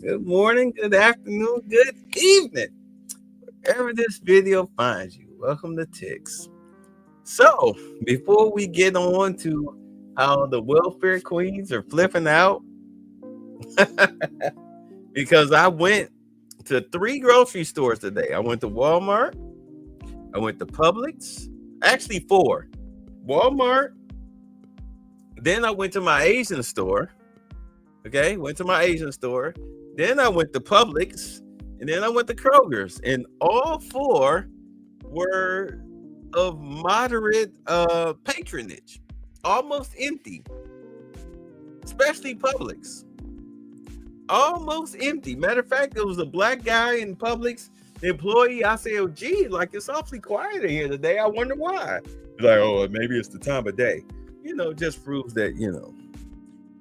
good morning, good afternoon, good evening. Wherever this video finds you, welcome to Ticks. So, before we get on to how the welfare queens are flipping out, because I went to 3 grocery stores today. I went to Walmart, I went to Publix, actually 4. Walmart, then I went to my Asian store. Okay, went to my Asian store. Then I went to Publix, and then I went to Kroger's, and all 4 were of moderate patronage, almost empty, especially Publix. Almost empty. Matter of fact, there was a black guy in Publix, the employee. I said, oh, gee, like it's awfully quiet in here today. I wonder why. He's like, oh, maybe it's the time of day. Just proves that,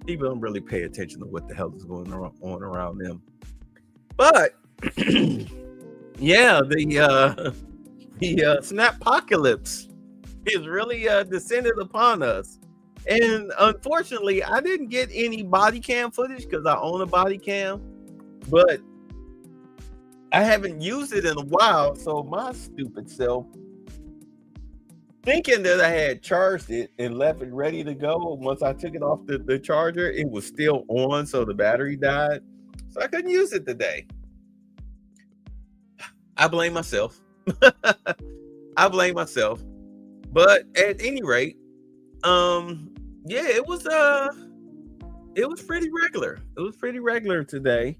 people don't really pay attention to what the hell is going on around them. But yeah, the snappocalypse is really descended upon us. And unfortunately, I didn't get any body cam footage because I own a body cam, but I haven't used it in a while. So my stupid self, thinking that I had charged it and left it ready to go, once I took it off the charger, it was still on, so the battery died. So I couldn't use it today. I blame myself. I blame myself. But at any rate, yeah, it was pretty regular. It was pretty regular today.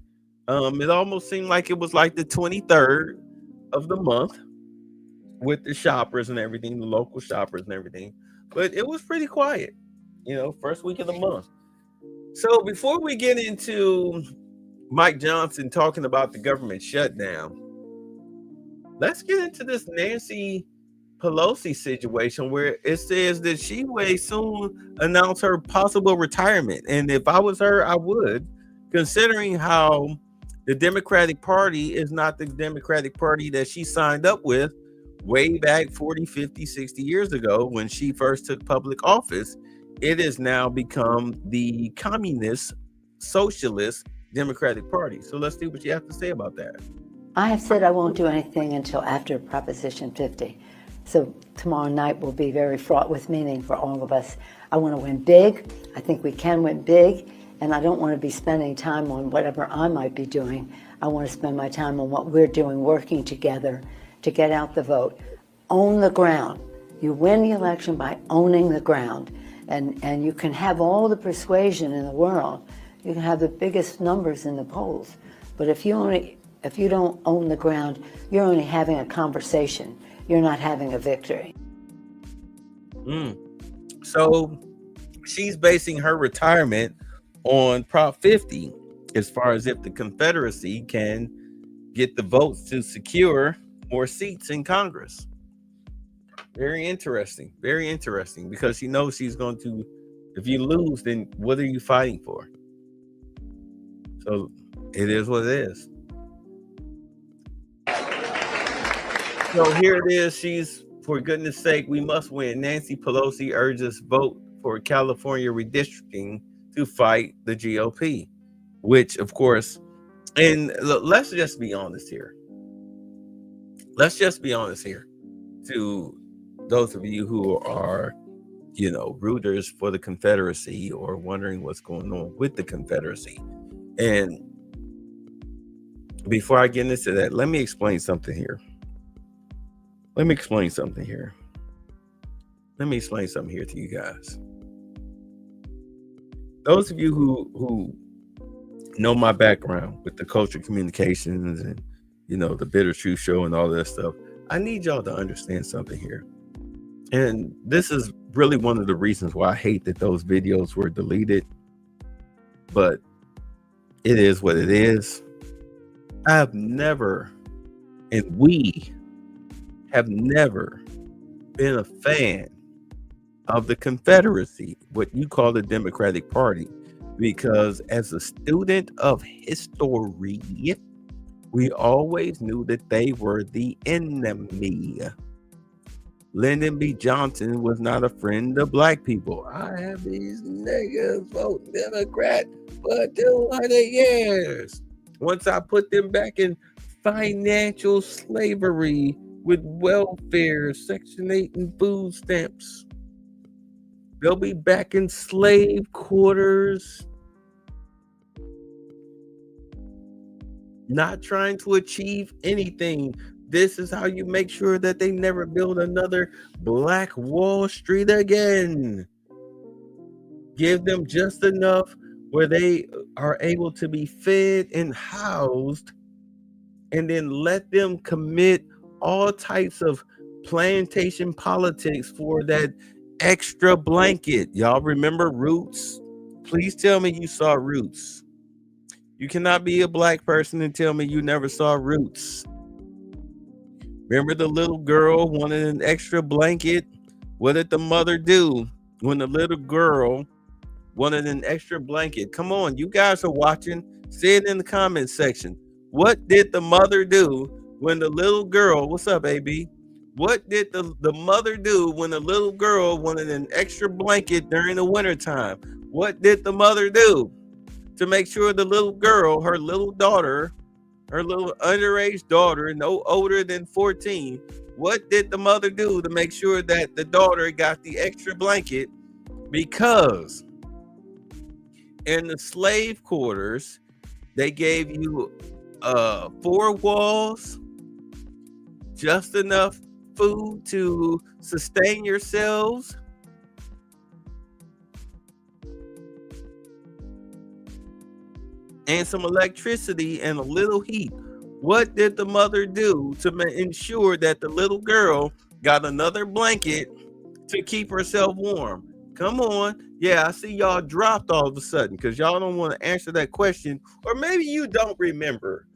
It almost seemed like it was like the 23rd of the month with the shoppers and everything, the local shoppers and everything. But it was pretty quiet, first week of the month. So before we get into Mike Johnson talking about the government shutdown, let's get into this Nancy Pelosi situation where it says that she may soon announce her possible retirement. And if I was her, I would, considering how the Democratic Party is not the Democratic Party that she signed up with way back 40, 50, 60 years ago when she first took public office. It has now become the communist, socialist Democratic Party. So let's see what you have to say about that. I have said I won't do anything until after Proposition 50. So tomorrow night will be very fraught with meaning for all of us. I want to win big. I think we can win big. And I don't want to be spending time on whatever I might be doing. I want to spend my time on what we're doing, working together to get out the vote. Own the ground. You win the election by owning the ground. And you can have all the persuasion in the world. You can have the biggest numbers in the polls. But if you don't own the ground, you're only having a conversation. You're not having a victory. So she's basing her retirement on Prop 50 as far as if the Confederacy can get the votes to secure more seats in Congress. Very interesting, because she knows she's going to, if you lose, then what are you fighting for? So it is what it is. So here it is. She's, for goodness sake, we must win. Nancy Pelosi urges vote for California redistricting to fight the GOP, which, of course, and look, let's just be honest here. To those of you who are, rooters for the Confederacy or wondering what's going on with the Confederacy. And before I get into that, let me explain something here. Let me explain something here to you guys. Those of you who know my background with the culture communications and, the Bitter Truth Show and all that stuff, I need y'all to understand something here. And this is really one of the reasons why I hate that those videos were deleted. But it is what it is. I have never, and we have never been a fan of the Confederacy, what you call the Democratic Party, because as a student of history, we always knew that they were the enemy. Lyndon B. Johnson was not a friend of black people. I have these niggas vote Democrat for 200 years. Once I put them back in financial slavery with welfare, Section 8 and food stamps, they'll be back in slave quarters, not trying to achieve anything. This is how you make sure that they never build another Black Wall Street again. Give them just enough where they are able to be fed and housed, and then let them commit all types of plantation politics for that extra blanket. Y'all remember Roots? Please tell me you saw Roots. You cannot be a black person and tell me you never saw Roots. Remember the little girl wanted an extra blanket? What did the mother do when the little girl wanted an extra blanket? Come on, you guys are watching. Say it in the comment section. What did the mother do when the little girl, what's up, AB? What did the mother do when the little girl wanted an extra blanket during the wintertime? What did the mother do to make sure the little girl, her little daughter, her little underage daughter, no older than 14, what did the mother do to make sure that the daughter got the extra blanket? Because in the slave quarters, they gave you 4 walls, just enough food to sustain yourselves, and some electricity and a little heat. What did the mother do to ensure that the little girl got another blanket to keep herself warm? Come on. Yeah, I see y'all dropped all of a sudden because y'all don't want to answer that question, or maybe you don't remember.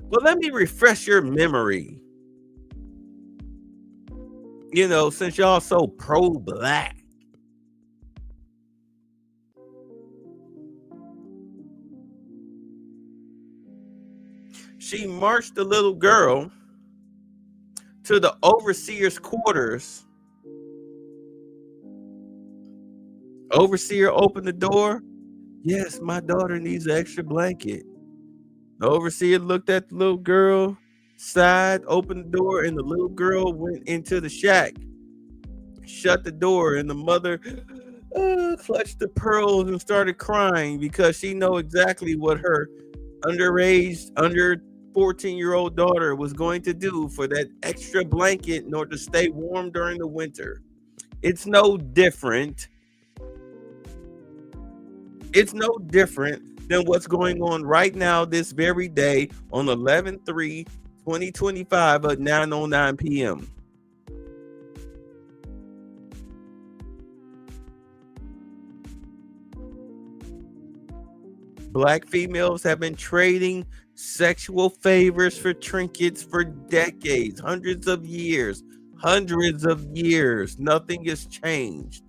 Well, let me refresh your memory. You know, since y'all so pro-black, she marched the little girl to the overseer's quarters. Overseer opened the door. Yes, my daughter needs an extra blanket. The overseer looked at the little girl, sighed, opened the door, and the little girl went into the shack, shut the door, and the mother clutched the pearls and started crying because she know exactly what her underage, under 14-year-old daughter was going to do for that extra blanket in order to stay warm during the winter. It's no different. It's no different than what's going on right now this very day on 11/3/2025 at 9:09 p.m. Black females have been trading sexual favors for trinkets for decades, hundreds of years. Nothing has changed.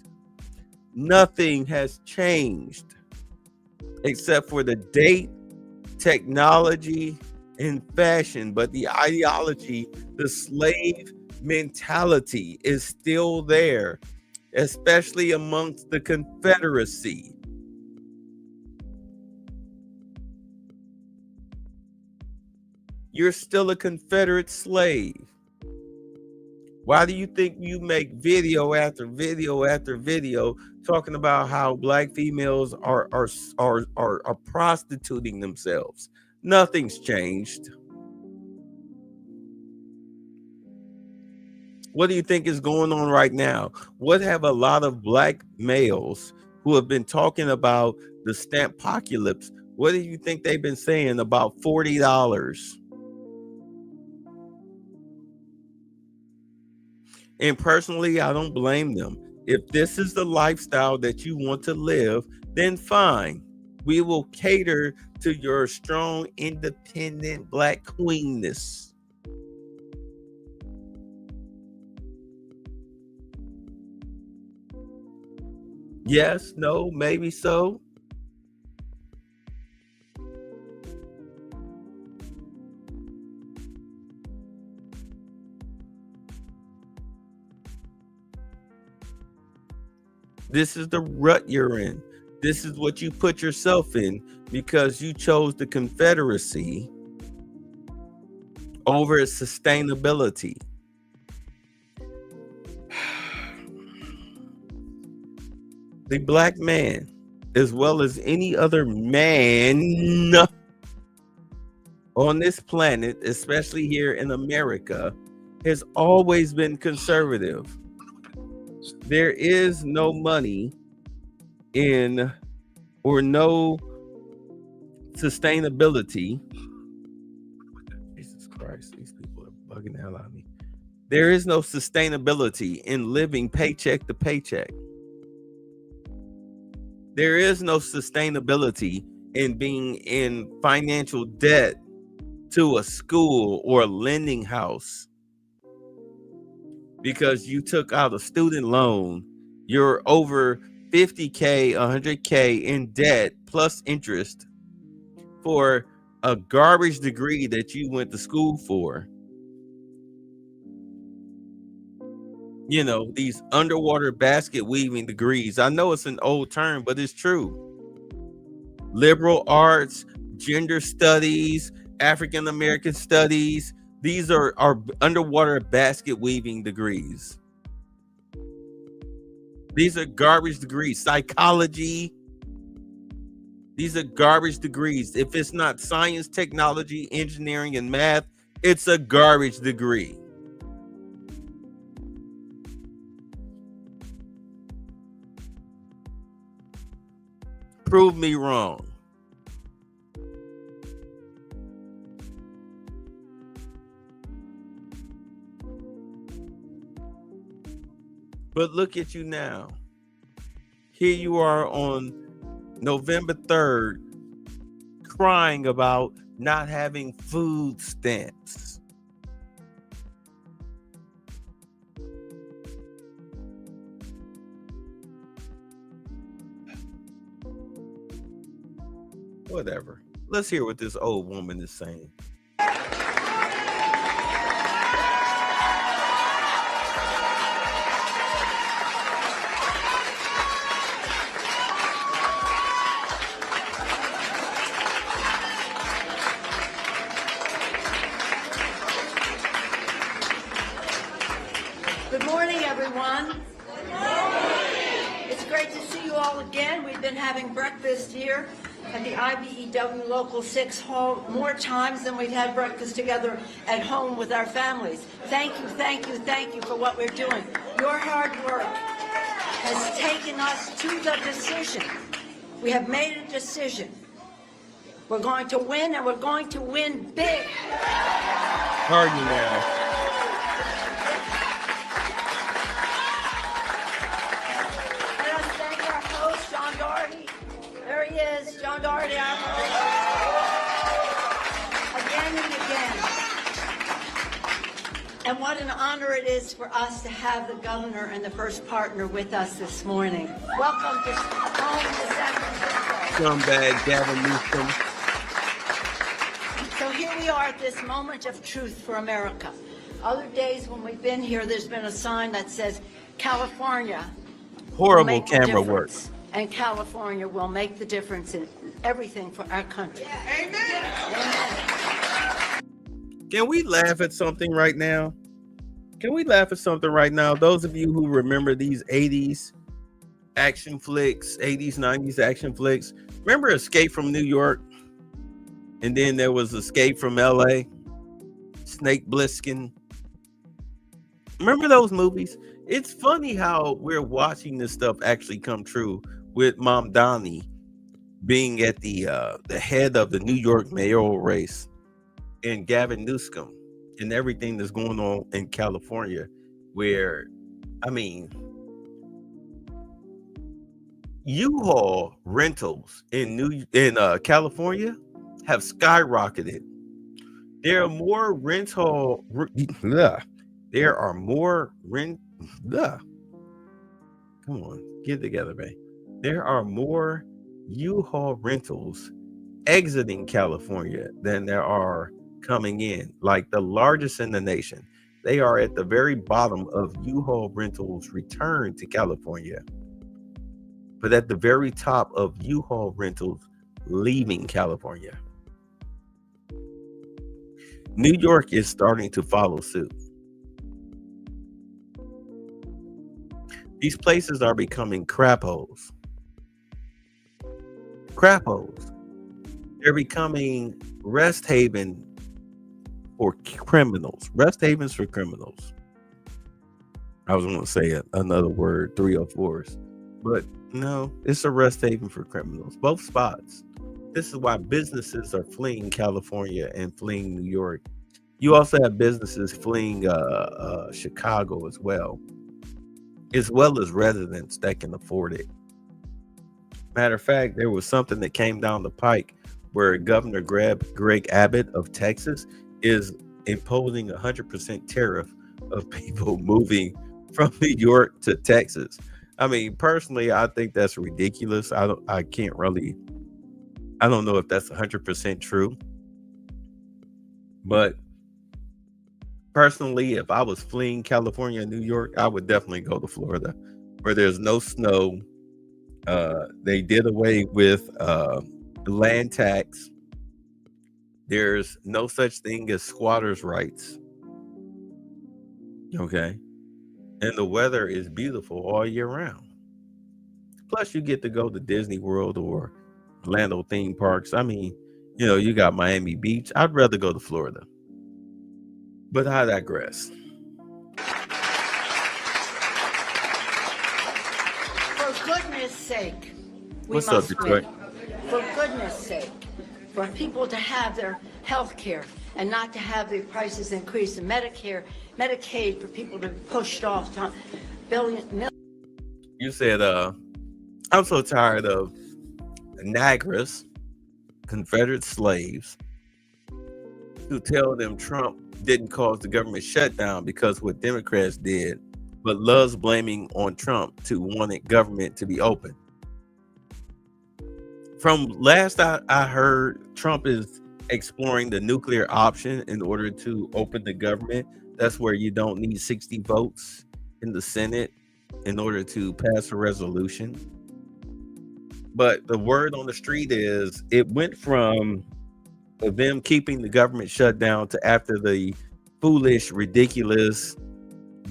Nothing has changed except for the date, technology, and fashion. But the ideology, the slave mentality is still there, especially amongst the Confederacy. You're still a Confederate slave. Why do you think you make video after video after video talking about how black females are prostituting themselves? Nothing's changed. What do you think is going on right now? What have a lot of black males who have been talking about the stamp apocalypse, what do you think they've been saying about $40? And personally, I don't blame them. If this is the lifestyle that you want to live, then fine. We will cater to your strong, independent black queenness. Yes, no, maybe so. This is the rut you're in. This is what you put yourself in because you chose the Confederacy over sustainability. The black man, as well as any other man on this planet, especially here in America, has always been conservative. There is no money in or no sustainability. Jesus Christ, these people are bugging the hell out of me. There is no sustainability in living paycheck to paycheck. There is no sustainability in being in financial debt to a school or a lending house because you took out a student loan. You're over 50K, 100K in debt plus interest for a garbage degree that you went to school for. You know, these underwater basket weaving degrees. I know it's an old term, but it's true. Liberal arts, gender studies, African American studies. These are underwater basket weaving degrees. These are garbage degrees. Psychology. These are garbage degrees. If it's not science, technology, engineering, and math, it's a garbage degree. Prove me wrong. But look at you now. Here you are on November 3rd crying about not having food stamps. Whatever. Let's hear what this old woman is saying. Good morning, everyone. Good morning. It's great to see you all again. We've been having breakfast here at the IBEW Local 6 Hall more times than we've had breakfast together at home with our families. Thank you, thank you, thank you for what we're doing. Your hard work has taken us to the decision. We have made a decision. We're going to win, and we're going to win big. Pardon me now. John Doherty, our host, again and again. And what an honor it is for us to have the governor and the first partner with us this morning. Welcome to home to San Francisco. Scumbag Gavin Newsom. So here we are at this moment of truth for America. Other days when we've been here, there's been a sign that says, California. Horrible camera work. And California will make the difference in everything for our country. Amen. Can we laugh at something right now? Can we laugh at something right now? Those of you who remember these 80s action flicks, 80s, 90s action flicks. Remember Escape from New York? And then there was Escape from LA, Snake Plissken. Remember those movies? It's funny how we're watching this stuff actually come true with Mom Donnie being at the head of the New York mayoral race and Gavin Newsom and everything that's going on in California, where, I mean, U-Haul rentals in California have skyrocketed. There are more come on, get together, man. There are more U-Haul rentals exiting California than there are coming in, like the largest in the nation. They are at the very bottom of U-Haul rentals return to California. but at the very top of U-Haul rentals leaving California. New York is starting to follow suit. These places are becoming crap holes. Crap holes. They're becoming rest haven for criminals. Rest havens for criminals. I was going to say another word, 304s. But no, it's a rest haven for criminals. Both spots. This is why businesses are fleeing California and fleeing New York. You also have businesses fleeing Chicago as well as residents that can afford it. Matter of fact, there was something that came down the pike where Governor Greg Abbott of Texas is imposing 100% tariff of people moving from New York to Texas. I mean, personally, I think that's ridiculous. I don't know if that's 100% true. But personally, if I was fleeing California and New York, I would definitely go to Florida, where there's no snow. They did away with land tax. There's no such thing as squatters' rights. Okay. And the weather is beautiful all year round. Plus, you get to go to Disney World or Orlando theme parks. I mean, you got Miami Beach. I'd rather go to Florida. But I digress. For goodness sake, What's up, Detroit? For goodness sake, for people to have their health care and not to have the prices increase, and Medicaid for people to be pushed off to millions. You said, I'm so tired of Niagara's Confederate slaves who tell them Trump didn't cause the government shutdown because what Democrats did, but loves blaming on Trump to wanted government to be open. From last I heard, Trump is exploring the nuclear option in order to open the government. That's where you don't need 60 votes in the Senate in order to pass a resolution. But the word on the street is it went from them keeping the government shut down to after the foolish, ridiculous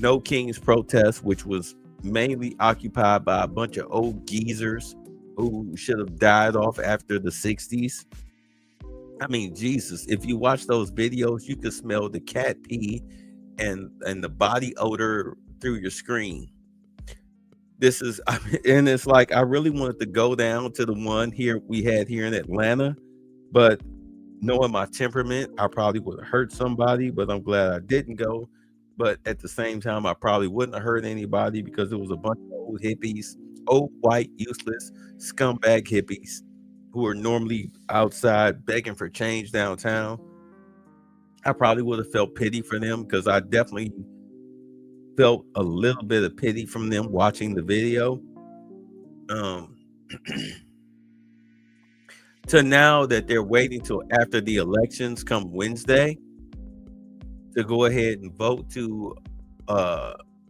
No Kings protest, which was mainly occupied by a bunch of old geezers who should have died off after the 60s. I mean, Jesus, if you watch those videos, you could smell the cat pee and the body odor through your screen. This is, and it's like, I really wanted to go down to the one we had here in Atlanta, but knowing my temperament, I probably would have hurt somebody, but I'm glad I didn't go. But at the same time, I probably wouldn't have hurt anybody because it was a bunch of old hippies, old, white, useless, scumbag hippies who are normally outside begging for change downtown. I probably would have felt pity for them because I definitely felt a little bit of pity from them watching the video. To now that they're waiting till after the elections come Wednesday to go ahead and vote to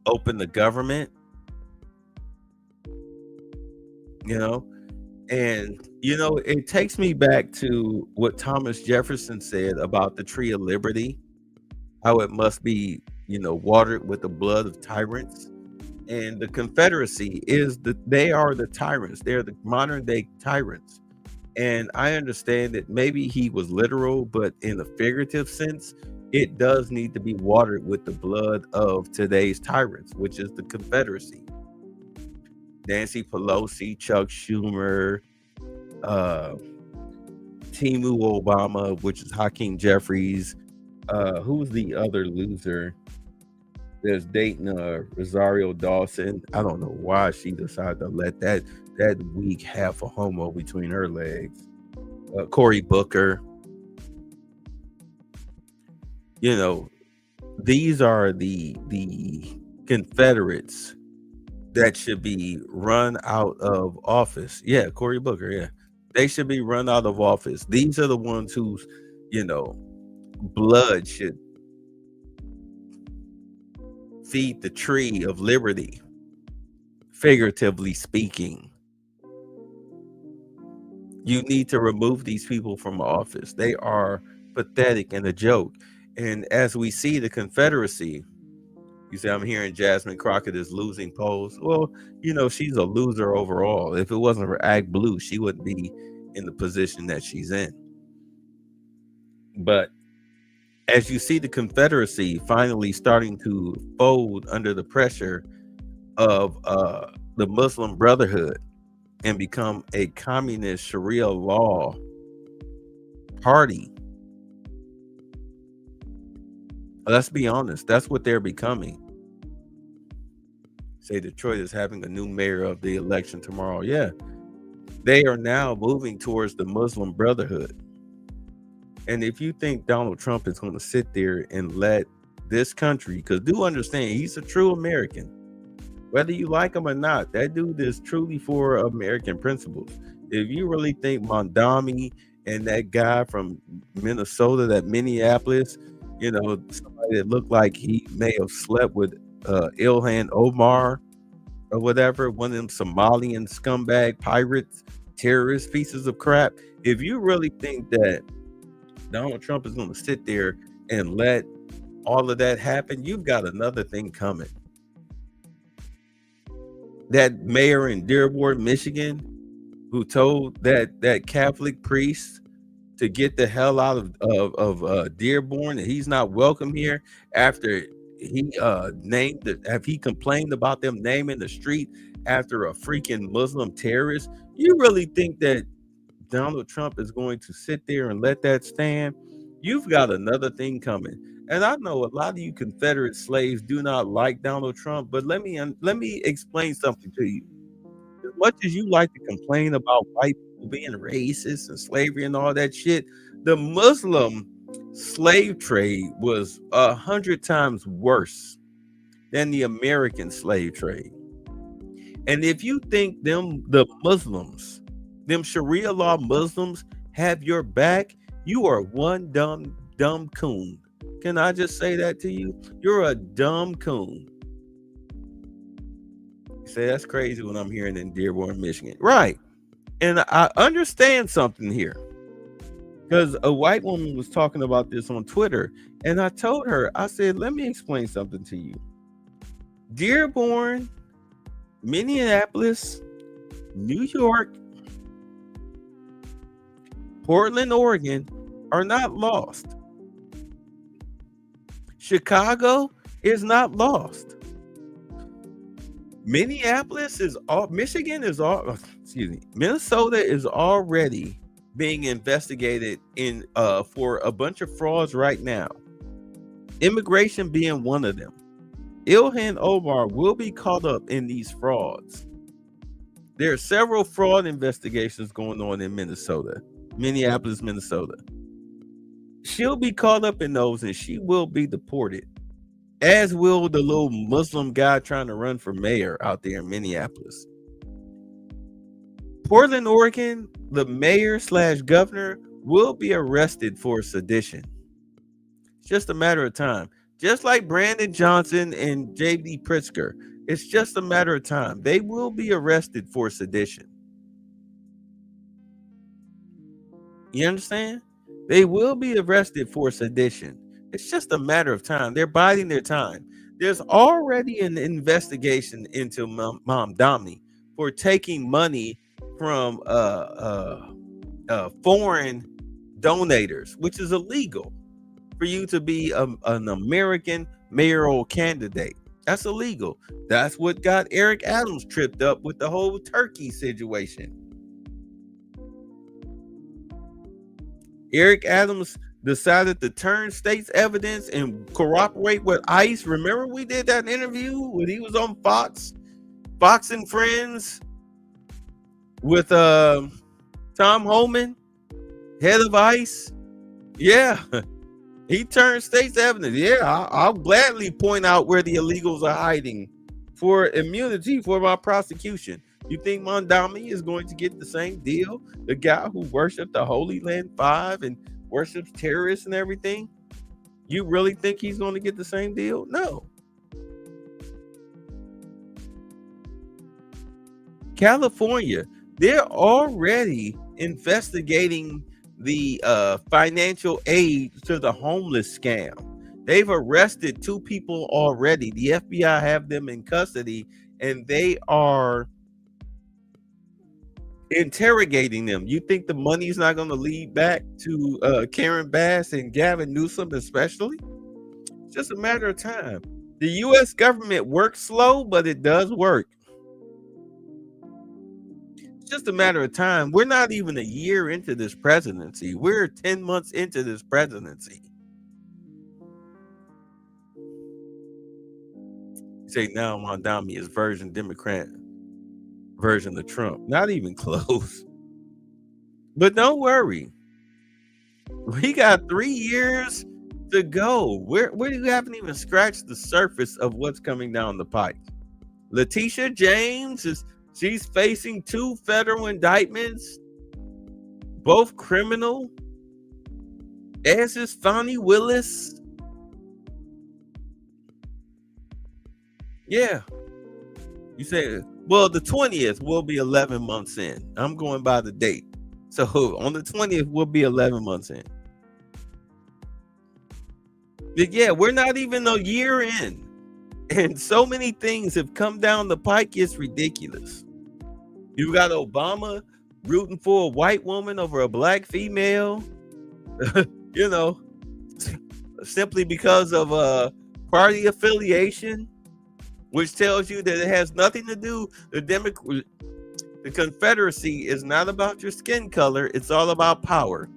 open the government, and it takes me back to what Thomas Jefferson said about the tree of liberty, how it must be watered with the blood of tyrants. And the Confederacy they are the tyrants. They're the modern day tyrants. And I understand that maybe he was literal, but in a figurative sense, it does need to be watered with the blood of today's tyrants, which is the Confederacy. Nancy Pelosi, Chuck Schumer, Timu Obama, which is Hakeem Jeffries. Who's the other loser? There's dating Rosario Dawson. I don't know why she decided to let that weak half a homo between her legs. Cory Booker. These are the Confederates that should be run out of office. Yeah, Cory Booker, yeah. They should be run out of office. These are the ones whose, blood should feed the tree of liberty, figuratively speaking. You need to remove these people from office. They are pathetic and a joke. And as we see the Confederacy, you say, I'm hearing Jasmine Crockett is losing polls. Well, she's a loser overall. If it wasn't for Act Blue, she wouldn't be in the position that she's in. But as you see the Confederacy finally starting to fold under the pressure of the Muslim Brotherhood and become a communist Sharia law party, let's be honest, that's what they're becoming. Say Detroit is having a new mayor of the election tomorrow. Yeah, they are now moving towards the Muslim Brotherhood. And if you think Donald Trump is going to sit there and let this country, because do understand, he's a true American. Whether you like him or not, that dude is truly for American principles. If you really think Mondami and that guy from Minnesota, that Minneapolis, somebody that looked like he may have slept with Ilhan Omar or whatever, one of them Somalian scumbag pirates, terrorist pieces of crap. If you really think that Donald Trump is going to sit there and let all of that happen, you've got another thing coming. That mayor in Dearborn, Michigan, who told that Catholic priest to get the hell out of Dearborn, and he's not welcome here after he he complained about them naming the street after a freaking Muslim terrorist. You really think that Donald Trump is going to sit there and let that stand? You've got another thing coming. And I know a lot of you Confederate slaves do not like Donald Trump, but let me explain something to you. As much as you like to complain about white people being racist and slavery and all that shit, the Muslim slave trade was 100 times worse than the American slave trade. And if you think the Muslims, them Sharia law Muslims have your back, you are one dumb coon. Can I just say that to you? You're a dumb coon. You say that's crazy when I'm hearing in Dearborn, Michigan. Right. And I understand something here. Because a white woman was talking about this on Twitter. And I told her, I said, let me explain something to you. Dearborn, Minneapolis, New York, Portland, Oregon are not lost. Chicago is not lost. Minnesota is already being investigated for a bunch of frauds right now. Immigration being one of them. Ilhan Omar will be caught up in these frauds. There are several fraud investigations going on in Minneapolis, Minnesota. She'll be caught up in those and she will be deported, as will the little Muslim guy trying to run for mayor out there in Minneapolis. Portland, Oregon, the mayor/governor will be arrested for sedition. It's just a matter of time. Just like Brandon Johnson and J.B. Pritzker, it's just a matter of time. They will be arrested for sedition. You understand? They will be arrested for sedition. It's just a matter of time. They're biding their time. There's already an investigation into Mamdani for taking money from foreign donators, which is illegal for you to be an American mayoral candidate. That's illegal. That's what got Eric Adams tripped up with the whole Turkey situation. Eric Adams decided to turn state's evidence and cooperate with ICE. Remember we did that interview when he was on Fox and Friends with Tom Homan, head of ICE. Yeah, he turned state's evidence. Yeah, I'll gladly point out where the illegals are hiding for immunity for my prosecution. You think Mondami is going to get the same deal? The guy who worshiped the Holy Land 5 and worships terrorists and everything? You really think he's going to get the same deal? No. California, they're already investigating the financial aid to the homeless scam. They've arrested 2 people already. The FBI have them in custody, and they are interrogating them. You think the money's not going to lead back to Karen Bass and Gavin Newsom especially? It's just a matter of time. The U.S. government works slow, but it does work. It's just a matter of time. We're not even a year into this presidency. We're 10 months into this presidency. You say now Mondami is version Democrat, version of Trump. Not even close. But don't worry. We got 3 years to go. We haven't even scratched the surface of what's coming down the pike. Letitia James she's facing 2 federal indictments, both criminal. As is Fani Willis. Yeah. You say, well, the 20th will be 11 months in. I'm going by the date. So on the 20th, we'll be 11 months in. But yeah, we're not even a year in. And so many things have come down the pike, it's ridiculous. You got Obama rooting for a white woman over a black female, you know, simply because of party affiliation, which tells you that it has nothing to do. The Confederacy is not about your skin color. It's all about power.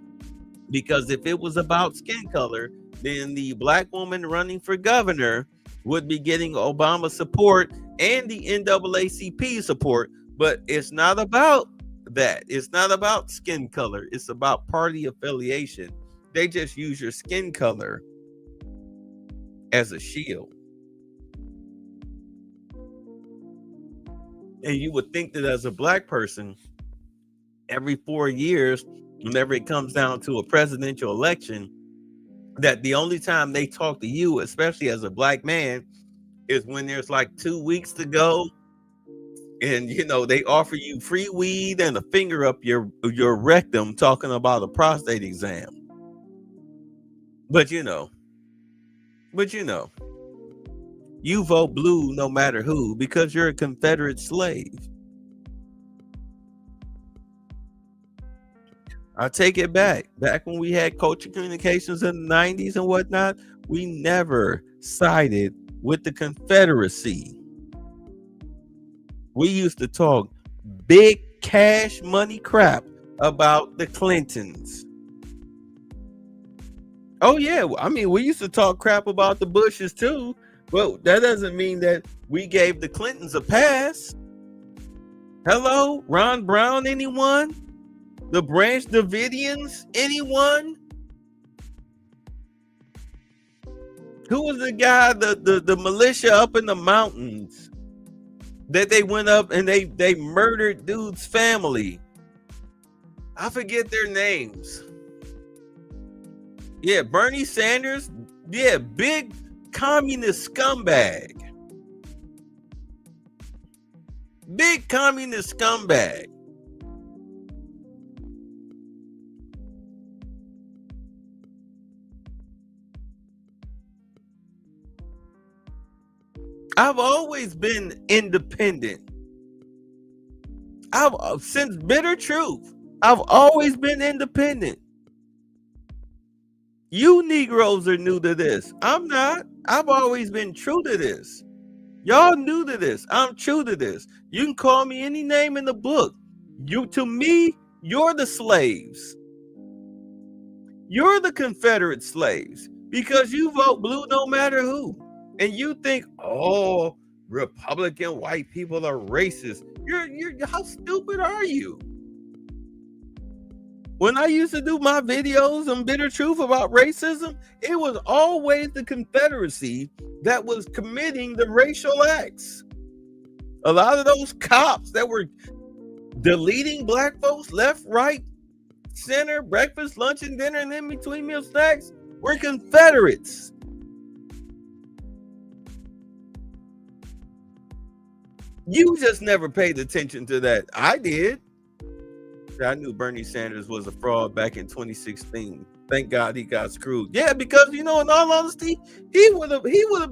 Because if it was about skin color, then the black woman running for governor would be getting Obama support and the NAACP support. But it's not about that. It's not about skin color. It's about party affiliation. They just use your skin color as a shield. And you would think that as a black person, every 4 years, whenever it comes down to a presidential election, that the only time they talk to you, especially as a black man, is when there's like 2 weeks to go. And, you know, they offer you free weed and a finger up your rectum talking about a prostate exam. But, you know, you vote blue no matter who, because you're a Confederate slave. I take it back. Back when we had culture communications in the 90s and whatnot, we never sided with the Confederacy. We used to talk big cash money crap about the Clintons. Oh, yeah. I mean, we used to talk crap about the Bushes, too. But that doesn't mean that we gave the Clintons a pass. Hello? Ron Brown, anyone? The Branch Davidians, anyone? Who was the guy, the militia up in the mountains that they went up and they murdered dude's family? I forget their names. Yeah, Bernie Sanders. Yeah, big communist scumbag. Big communist scumbag. I've always been independent. Since bitter truth, I've always been independent. You Negroes are new to this. I'm not. I've always been true to this. Y'all new to this. I'm true to this. You can call me any name in the book. To me, you're the slaves. You're the Confederate slaves because you vote blue no matter who. And you think, oh, Republican white people are racist. You're how stupid are you? When I used to do my videos on Bitter Truth about racism, it was always the Confederacy that was committing the racial acts. A lot of those cops that were deleting black folks left, right, center, breakfast, lunch, and dinner, and in between meal snacks were Confederates. You just never paid attention to that. I did. I knew Bernie Sanders was a fraud back in 2016. Thank God he got screwed. Yeah, because in all honesty, he would have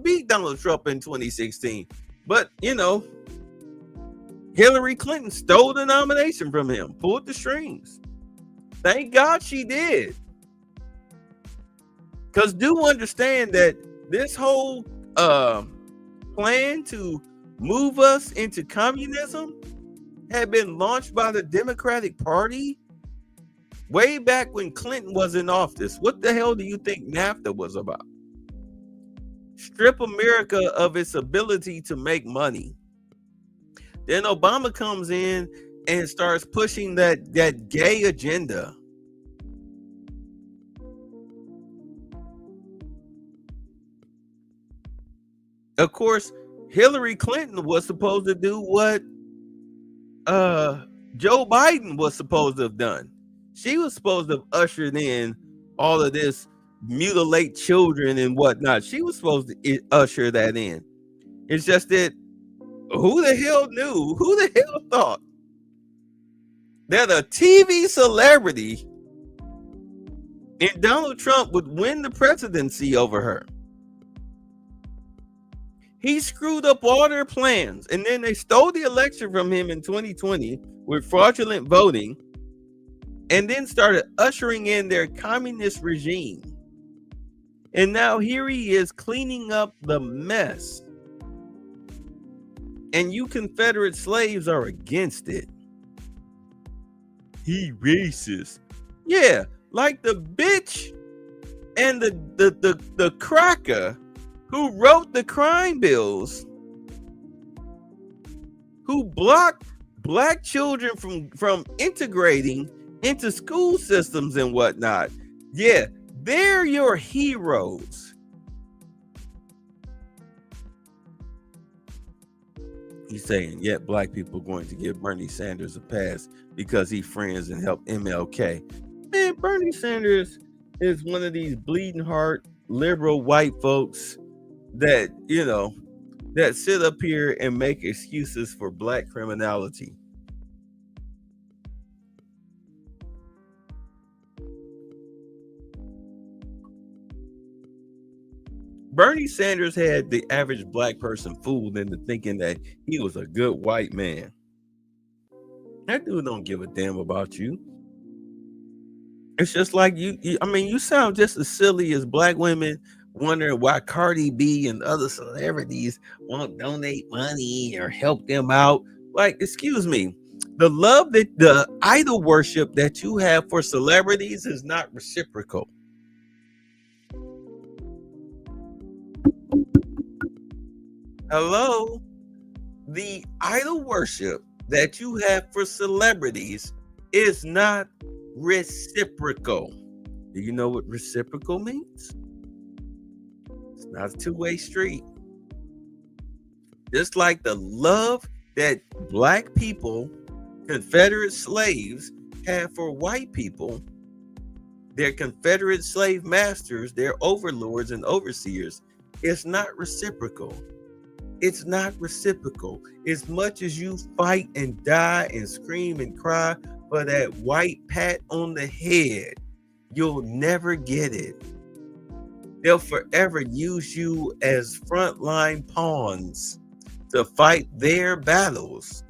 beat Donald Trump in 2016. But Hillary Clinton stole the nomination from him, pulled the strings. Thank God she did. Because do understand that this whole plan to move us into communism had been launched by the Democratic Party way back when Clinton was in office. What the hell do you think NAFTA was about? Strip America of its ability to make money. Then Obama comes in and starts pushing that gay agenda. Of course, Hillary Clinton was supposed to do what Joe Biden was supposed to have done. She was supposed to have ushered in all of this mutilate children and whatnot. She was supposed to usher that in. It's just that who the hell knew? Who the hell thought that a TV celebrity and Donald Trump would win the presidency over her? He screwed up all their plans, and then they stole the election from him in 2020 with fraudulent voting, and then started ushering in their communist regime. And now here he is cleaning up the mess. And you Confederate slaves are against it. He racist. Yeah, like the bitch and the cracker who wrote the crime bills, who blocked black children from integrating into school systems and whatnot. Yeah, they're your heroes. He's saying, yet black people are going to give Bernie Sanders a pass because he friends and help MLK. Man, Bernie Sanders is one of these bleeding heart liberal white folks that that sit up here and make excuses for black criminality. Bernie Sanders had the average black person fooled into thinking that he was a good white man. That dude don't give a damn about you. It's just like you sound just as silly as black women wondering why Cardi B and other celebrities won't donate money or help them out. Like, excuse me, the idol worship that you have for celebrities is not reciprocal. Hello? The idol worship that you have for celebrities is not reciprocal. Do you know what reciprocal means? It's not a two-way street. Just like the love that black people, Confederate slaves, have for white people, their Confederate slave masters, their overlords and overseers, it's not reciprocal. It's not reciprocal. As much as you fight and die and scream and cry for that white pat on the head, you'll never get it. They'll forever use you as frontline pawns to fight their battles.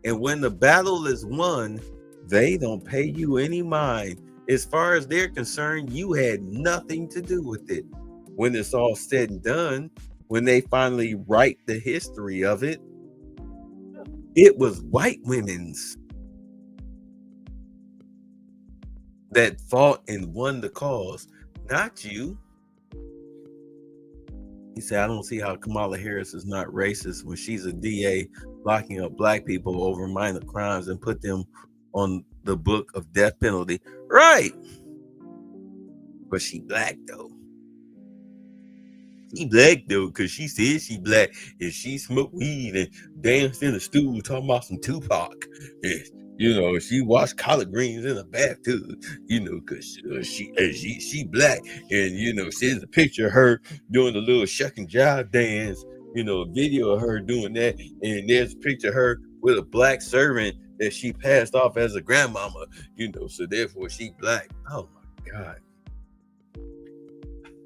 And when the battle is won, they don't pay you any mind. As far as they're concerned, you had nothing to do with it. When it's all said and done, when they finally write the history of it, it was white women's that fought and won the cause, not you. He said, I don't see how Kamala Harris is not racist when she's a DA locking up black people over minor crimes and put them on the book of death penalty. Right. But she black though. She black though, because she said she black and she smoked weed and danced in the stool talking about some Tupac. And, she washed collard greens in a bathtub, because she black. And, there's a picture of her doing a little shuck and jive dance, a video of her doing that. And there's a picture of her with a black servant that she passed off as a grandmama, so therefore she black. Oh my God.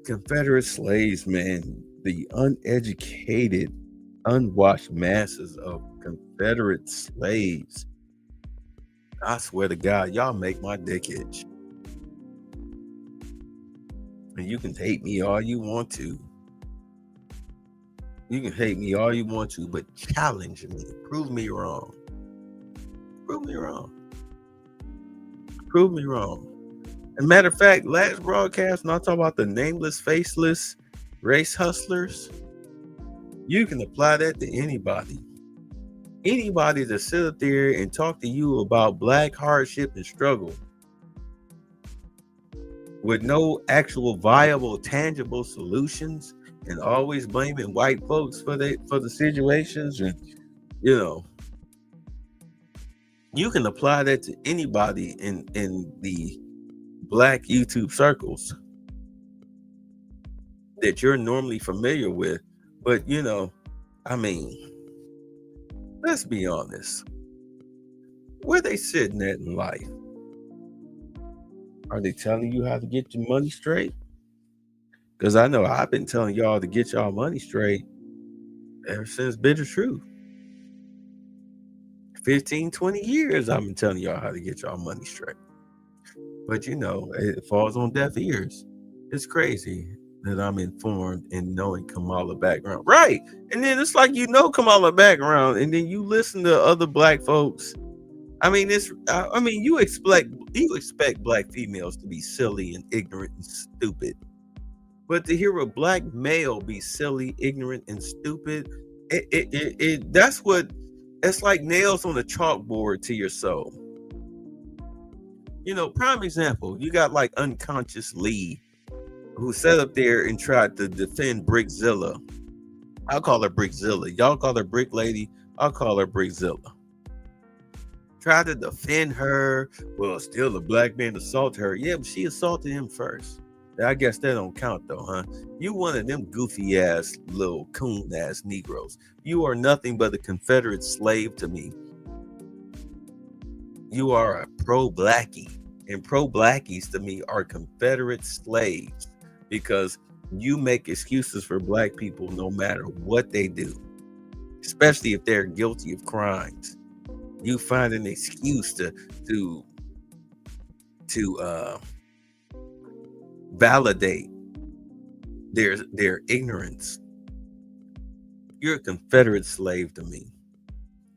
Confederate slaves, man, the uneducated, unwashed masses of Confederate slaves. I swear to God, y'all make my dick itch. And you can hate me all you want to. You can hate me all you want to, but challenge me. Prove me wrong. Prove me wrong. Prove me wrong. As a matter of fact, last broadcast, when I talk about the nameless, faceless race hustlers, you can apply that to anybody. Anybody that sit up there and talk to you about black hardship and struggle with no actual viable, tangible solutions, and always blaming white folks for the situations, and you can apply that to anybody in the black YouTube circles that you're normally familiar with. But let's be honest. Where they sitting at in life? Are they telling you how to get your money straight? Because I know I've been telling y'all to get y'all money straight ever since Bitter Truth. 15, 20 years I've been telling y'all how to get y'all money straight. But it falls on deaf ears. It's crazy that I'm informed and knowing Kamala background. Right. And then it's like Kamala background, and then you listen to other black folks. You expect black females to be silly and ignorant and stupid. But to hear a black male be silly, ignorant, and stupid, it's like nails on a chalkboard to your soul. Prime example, you got like Unconscious Lee, who sat up there and tried to defend Brickzilla. I'll call her Brickzilla. Y'all call her Brick Lady. I'll call her Brickzilla. Tried to defend her. Well, still the black man assaulted her. Yeah, but she assaulted him first. I guess that don't count though, huh? You one of them goofy ass little coon ass Negroes. You are nothing but a Confederate slave to me. You are a pro-blackie, and pro-blackies to me are Confederate slaves, because you make excuses for black people no matter what they do, especially if they're guilty of crimes. You find an excuse to validate their ignorance. You're a Confederate slave to me.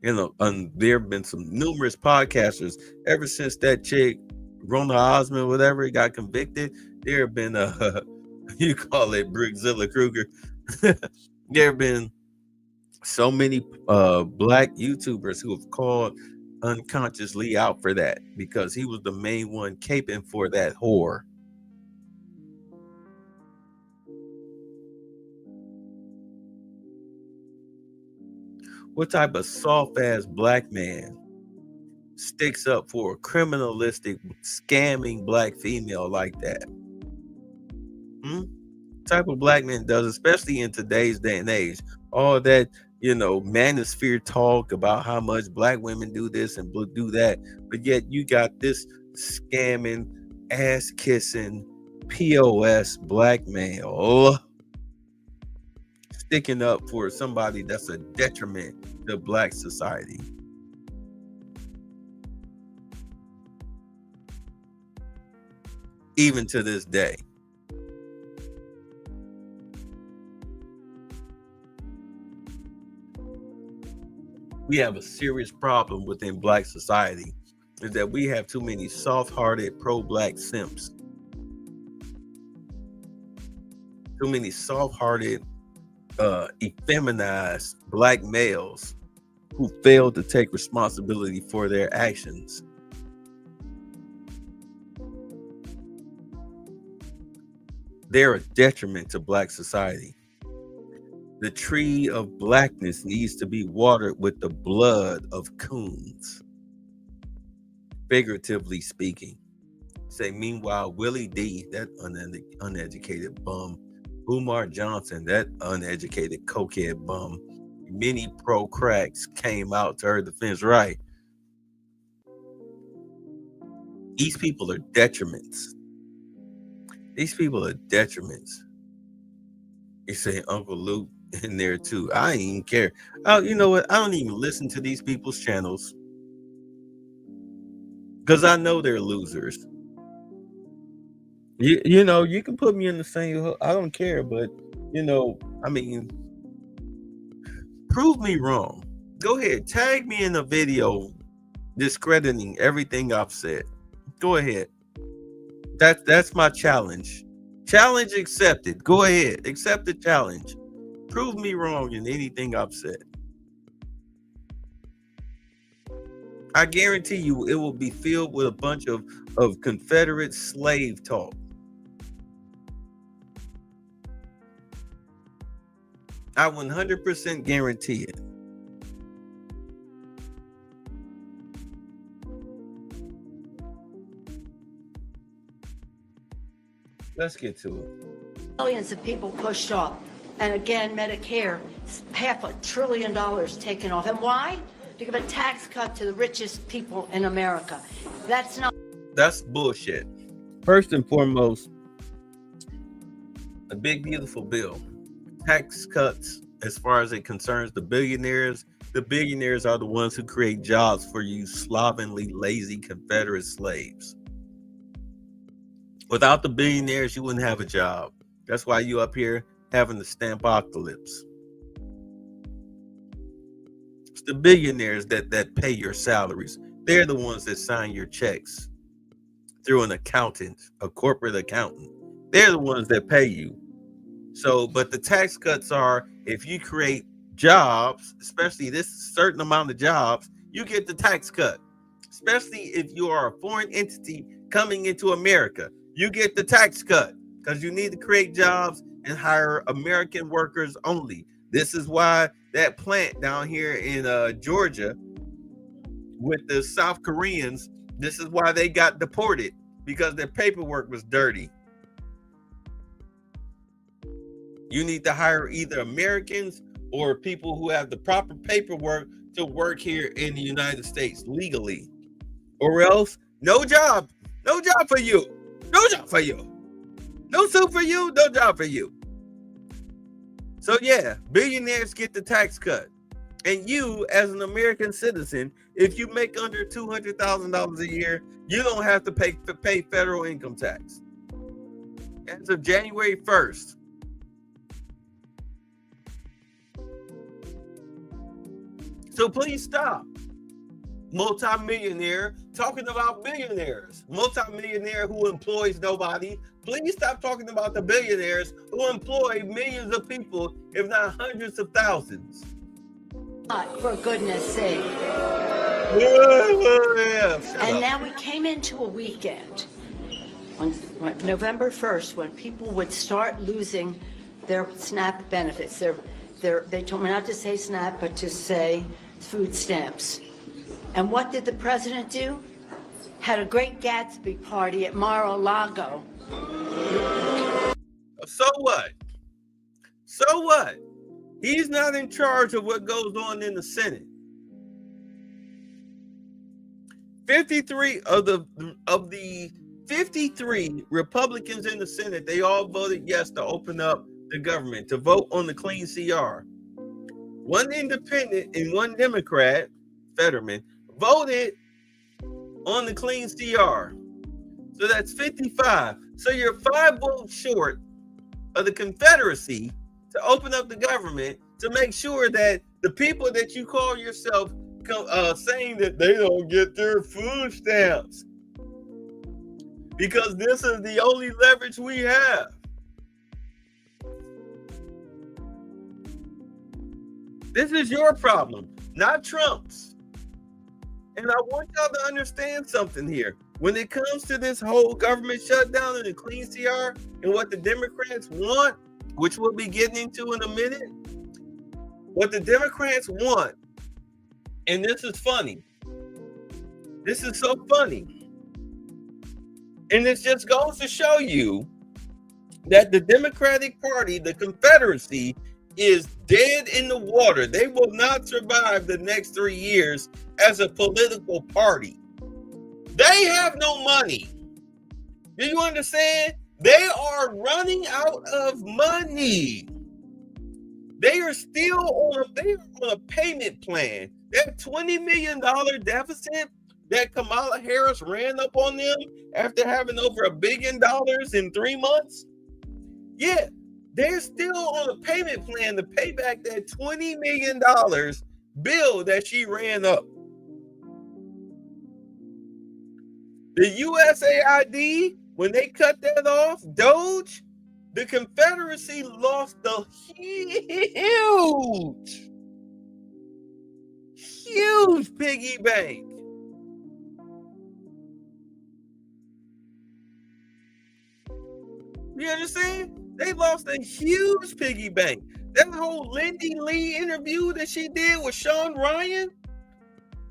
There have been some numerous podcasters ever since that chick Rona Osmond, whatever, got convicted. There have been you call it Brickzilla Kruger. There have been so many black YouTubers who have called Unconsciously out for that, because he was the main one caping for that whore. What type of soft-ass black man sticks up for a criminalistic, scamming black female like that? Type of black man does, especially in today's day and age. All that, manosphere talk about how much black women do this and do that, but yet you got this scamming, ass-kissing, POS black male sticking up for somebody that's a detriment to black society. Even to this day. We have a serious problem within black society, is that we have too many soft-hearted pro-black simps. Too many soft-hearted, effeminized black males who fail to take responsibility for their actions. They're a detriment to black society. The tree of blackness needs to be watered with the blood of coons, figuratively speaking. Say, meanwhile, Willie D, that uneducated bum, Umar Johnson, that uneducated cokehead bum, many pro cracks came out to her defense. Right. These people are detriments. These people are detriments. You say Uncle Luke in there too. I ain't even care. Oh, you know what? I don't even listen to these people's channels because I know they're losers. You know, you can put me in the same. I don't care, but I mean, prove me wrong. Go ahead, tag me in a video discrediting everything I've said. Go ahead. That's my challenge. Challenge accepted. Go ahead, accept the challenge. Prove me wrong in anything I've said. I guarantee you it will be filled with a bunch of Confederate slave talk. I 100% guarantee it. Let's get to it. Millions of people pushed off. And again, Medicare, $500 billion taken off. And why? To give a tax cut to the richest people in America. That's bullshit. First and foremost, a big, beautiful bill. Tax cuts, as far as it concerns the billionaires are the ones who create jobs for you slovenly, lazy Confederate slaves. Without the billionaires, you wouldn't have a job. That's why you up here having the stampocalypse. It's the billionaires that pay your salaries. They're the ones that sign your checks through an accountant, a corporate accountant. They're the ones that pay you. So, but the tax cuts are, if you create jobs, especially this certain amount of jobs, you get the tax cut. Especially if you are a foreign entity coming into America, you get the tax cut because you need to create jobs and hire American workers only. This is why that plant down here in Georgia with the South Koreans, this is why they got deported, because their paperwork was dirty. You need to hire either Americans or people who have the proper paperwork to work here in the United States legally. Or else, no job. No job for you. No job for you. No soup for you. No job for you. So yeah, billionaires get the tax cut. And you, as an American citizen, if you make under $200,000 a year, you don't have to pay federal income tax. As of January 1st. So please stop. Multi-millionaire talking about billionaires. Multi-millionaire who employs nobody. Please stop talking about the billionaires who employ millions of people, if not hundreds of thousands. For goodness sake. And now we came into a weekend on November 1st when people would start losing their SNAP benefits. They told me not to say SNAP, but to say food stamps. And what did the president do? Had a great Gatsby party at Mar-a-Lago. So what? So what? He's not in charge of what goes on in the Senate. 53 of the 53 Republicans in the Senate, they all voted yes to open up the government, to vote on the clean CR. One independent and one Democrat, Fetterman, voted on the clean CR. So that's 55. So you're 5 votes short of the Confederacy to open up the government to make sure that the people that you call yourself saying that they don't get their food stamps because this is the only leverage we have. This is your problem, not Trump's. And I want y'all to understand something here. When it comes to this whole government shutdown and the clean CR and what the Democrats want, which we'll be getting into in a minute, what the Democrats want, and this is funny. This is so funny. And this just goes to show you that the Democratic Party, the Confederacy, is dead in the water. They will not survive the next 3 years as a political party. They have no money. Do you understand? They are running out of money. They are still on a payment plan. That $20 million deficit that Kamala Harris ran up on them after having over $1 billion in 3 months. Yeah, they're still on a payment plan to pay back that $20 million bill that she ran up. The USAID, when they cut that off, Doge, the Confederacy lost a huge piggy bank. You understand? They lost a huge piggy bank. That whole Lindy Lee interview that she did with Sean Ryan,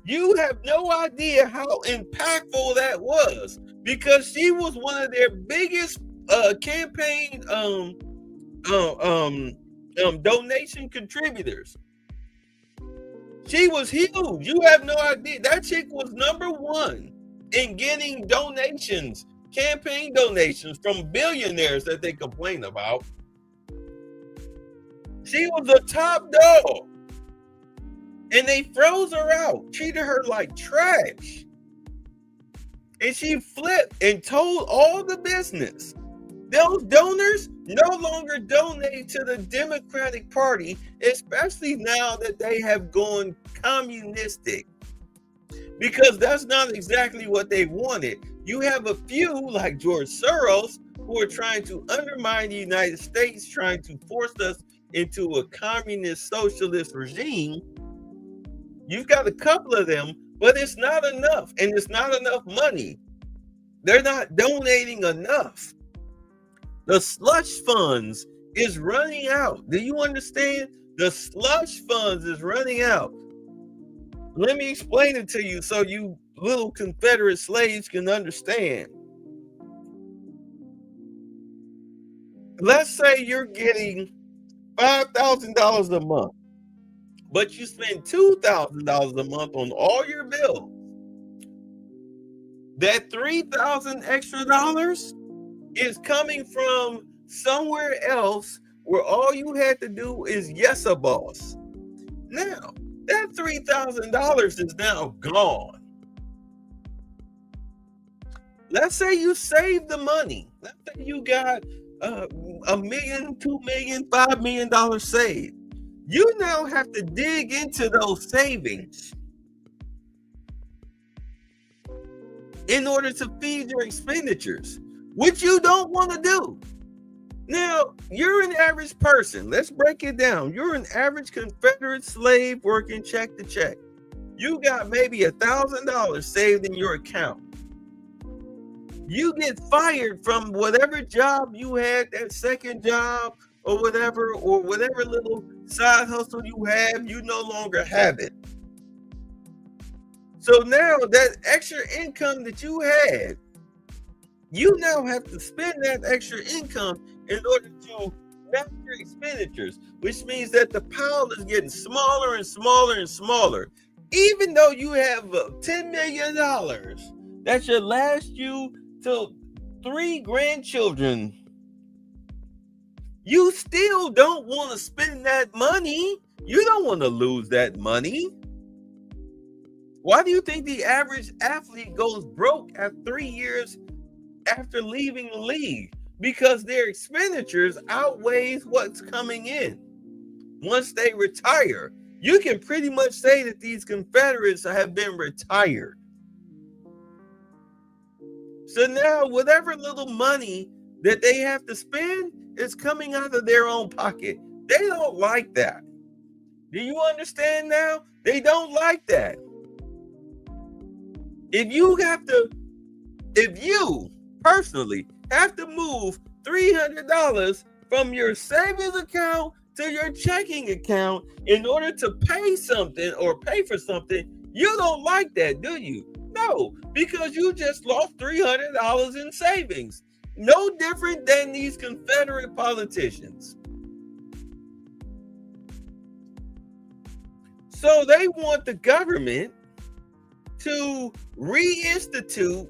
you have no idea how impactful that was, because she was one of their biggest campaign donation contributors. She was huge. You have no idea. That chick was number one in getting donations, campaign donations from billionaires that they complain about. She was the top dog. And they froze her out, treated her like trash. And she flipped and told all the business. Those donors no longer donate to the Democratic Party, especially now that they have gone communistic. Because that's not exactly what they wanted. You have a few like George Soros who are trying to undermine the United States, trying to force us into a communist socialist regime. You've got a couple of them, but it's not enough, and it's not enough money. They're not donating enough. The slush funds is running out. Do you understand? The slush funds is running out. Let me explain it to you so you little Confederate slaves can understand. Let's say you're getting $5,000 a month, but you spend $2,000 a month on all your bills. That $3,000 extra dollars is coming from somewhere else where all you had to do is yes, a boss. Now, that $3,000 is now gone. Let's say you saved the money. Let's say you got $1 million, $2 million, $5 million saved. You now have to dig into those savings in order to feed your expenditures, which you don't want to do. Now, you're an average person. Let's break it down. You're an average Confederate slave working check to check. You got maybe $1,000 saved in your account. You get fired from whatever job you had, that second job or whatever little side hustle you have, you no longer have it. So now that extra income that you had, you now have to spend that extra income in order to match your expenditures, which means that the pile is getting smaller and smaller and smaller. Even though you have $10 million that should last you till 3 grandchildren, you still don't want to spend that money. You don't want to lose that money. Why do you think the average athlete goes broke at 3 years after leaving the league? Because their expenditures outweighs what's coming in. Once they retire, you can pretty much say that these Confederates have been retired. So now whatever little money that they have to spend is coming out of their own pocket. They don't like that. Do you understand now? They don't like that. If you personally have to move $300 from your savings account to your checking account in order to pay something or pay for something, you don't like that, do you? No, because you just lost $300 in savings. No different than these Confederate politicians. So they want the government to reinstitute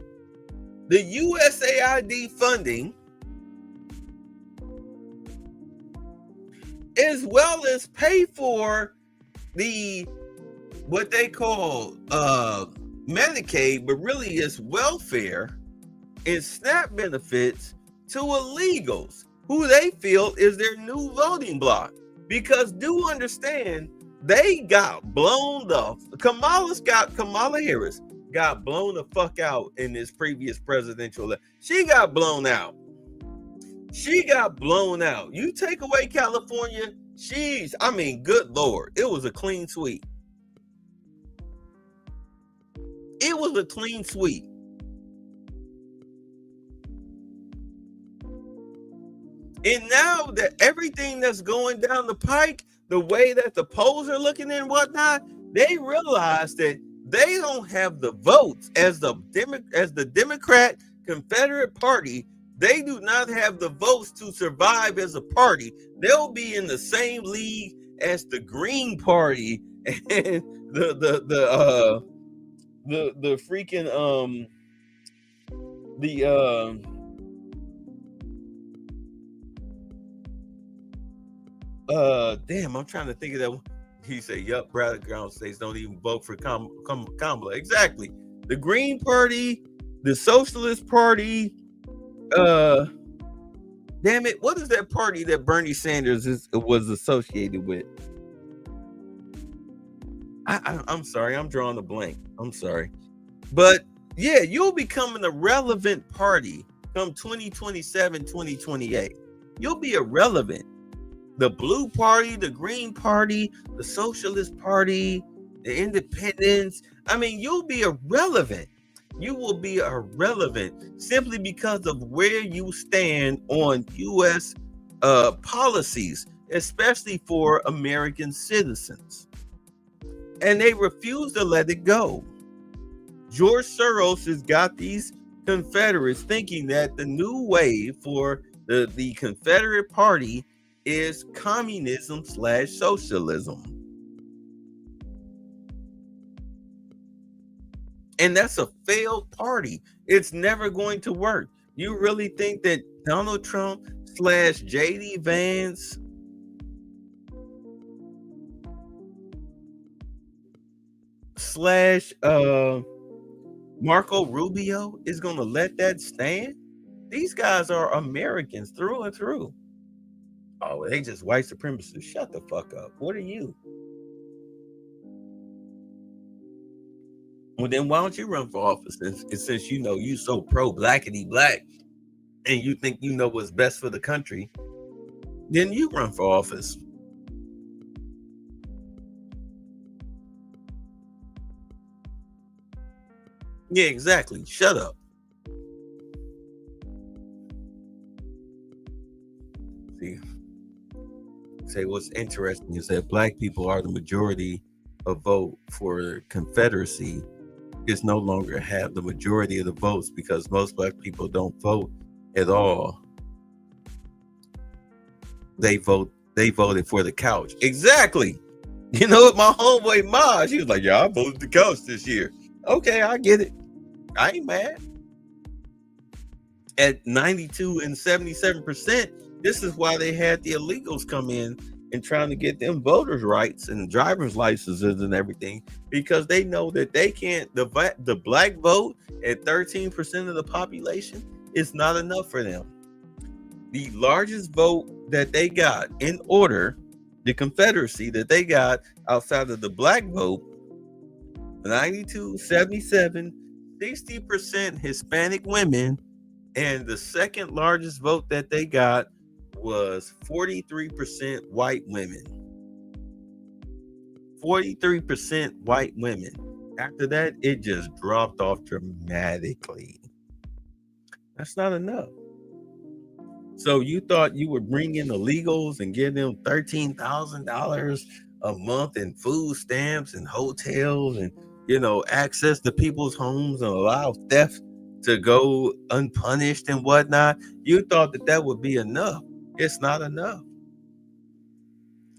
the USAID funding, as well as pay for the what they call Medicaid, but really it's welfare and SNAP benefits to illegals who they feel is their new voting bloc. Because do understand, they got blown off. Kamala Harris got blown the fuck out in this previous presidential election. She got blown out. You take away California, good Lord, it was a clean sweep. And now that everything that's going down the pike, the way that the polls are looking and whatnot, they realize that they don't have the votes as the Democrat Confederate Party. They do not have the votes to survive as a party. They'll be in the same league as the Green Party and the freaking damn, I'm trying to think of that one. He said, yup, battleground states don't even vote for Kamala. Exactly. The Green Party, the Socialist Party, damn it, what is that party that Bernie Sanders was associated with? I'm sorry, I'm drawing a blank. I'm sorry. But yeah, you'll become an irrelevant party come 2027, 2028. You'll be irrelevant. The Blue Party, the Green Party, the Socialist Party, the Independents. You'll be irrelevant. You will be irrelevant simply because of where you stand on U.S. policies, especially for American citizens. And they refuse to let it go. George Soros has got these Confederates thinking that the new way for the Confederate Party is communism/socialism. And that's a failed party. It's never going to work. You really think that Donald Trump / JD Vance / Marco Rubio is going to let that stand? These guys are Americans through and through. Oh, they just white supremacists. Shut the fuck up. What are you? Well, then why don't you run for office? Since you know you so pro-blackity black and you think you know what's best for the country, then you run for office. Yeah, exactly. Shut up. See, say what's interesting is that black people are the majority of vote for Confederacy. Is no longer have the majority of the votes because most black people don't vote at all. They voted for the couch. Exactly. You know what, my homeboy Ma, she was like, yeah, I voted the couch this year. Okay, I get it. I ain't mad. At 92 and 77%, this is why they had the illegals come in and trying to get them voters' rights and driver's licenses and everything, because they know that they can't, the black vote at 13% of the population is not enough for them. The largest vote that they got in order, the Confederacy that they got outside of the black vote, 92, 77, 60% Hispanic women, and the second largest vote that they got was 43% white women. 43% white women. After that, it just dropped off dramatically. That's not enough. So you thought you would bring in illegals and give them $13,000 a month in food stamps and hotels and, access to people's homes and allow theft to go unpunished and whatnot. You thought that would be enough. It's not enough.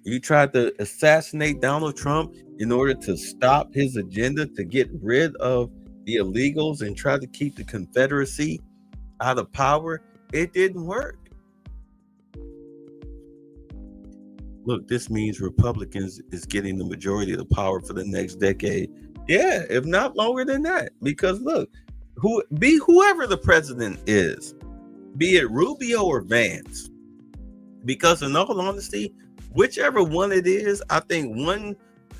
You tried to assassinate Donald Trump in order to stop his agenda to get rid of the illegals and try to keep the Confederacy out of power. It didn't work. Look, this means Republicans is getting the majority of the power for the next decade. Yeah, if not longer than that. Because look, whoever the president is, be it Rubio or Vance, because in all honesty, whichever one it is, I think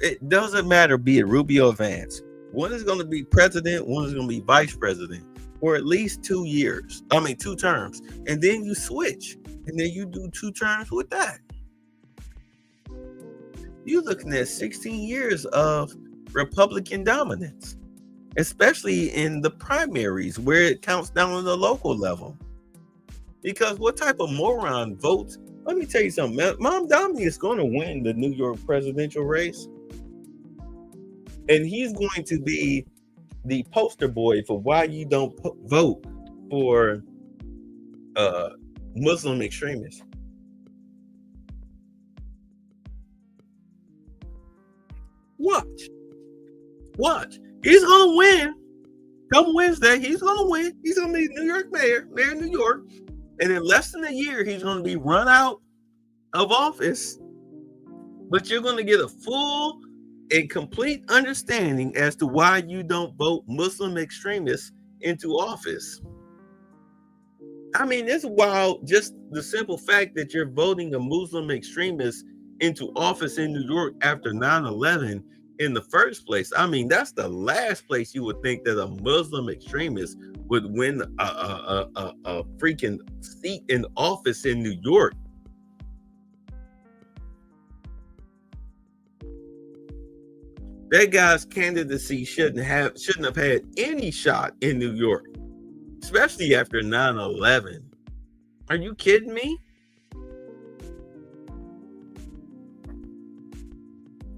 it doesn't matter, be it Rubio or Vance. One is going to be president, one is going to be vice president for at least 2 years. 2 terms. And then you switch. And then you do 2 terms with that. You're looking at 16 years of Republican dominance, especially in the primaries where it counts down on the local level. Because what type of moron votes? Let me tell you something. Mom Dominic is going to win the New York presidential race. And he's going to be the poster boy for why you don't vote for Muslim extremists. Watch. He's going to win. Come Wednesday, he's going to win. He's going to be New York mayor of New York. And in less than a year, he's going to be run out of office. But you're going to get a full and complete understanding as to why you don't vote Muslim extremists into office. It's wild. Just the simple fact that you're voting a Muslim extremist into office in New York after 9/11 in the first place. That's the last place you would think that a Muslim extremist would win a freaking seat in office in New York. That guy's candidacy shouldn't have had any shot in New York, especially after 9/11. Are you kidding me?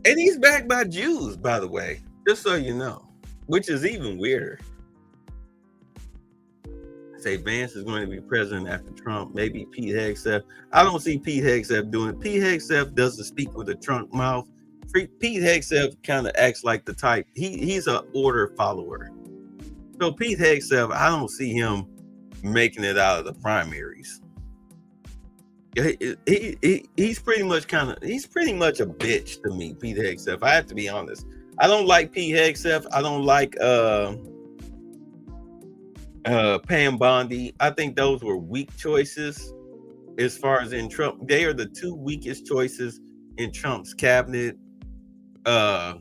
And he's backed by Jews, by the way, just so you know, which is even weirder. Say Vance is going to be president after Trump, maybe Pete Hegseth. I don't see Pete Hegseth doing it. Pete Hegseth doesn't speak with a Trump mouth. Pete Hegseth kind of acts like the type. He's an order follower. So Pete Hegseth, I don't see him making it out of the primaries. He's pretty much a bitch to me, Pete Hegseth. I have to be honest. I don't like Pete Hegseth. I don't like Pam Bondi. I think those were weak choices as far as in Trump. They are the 2 weakest choices in Trump's cabinet. So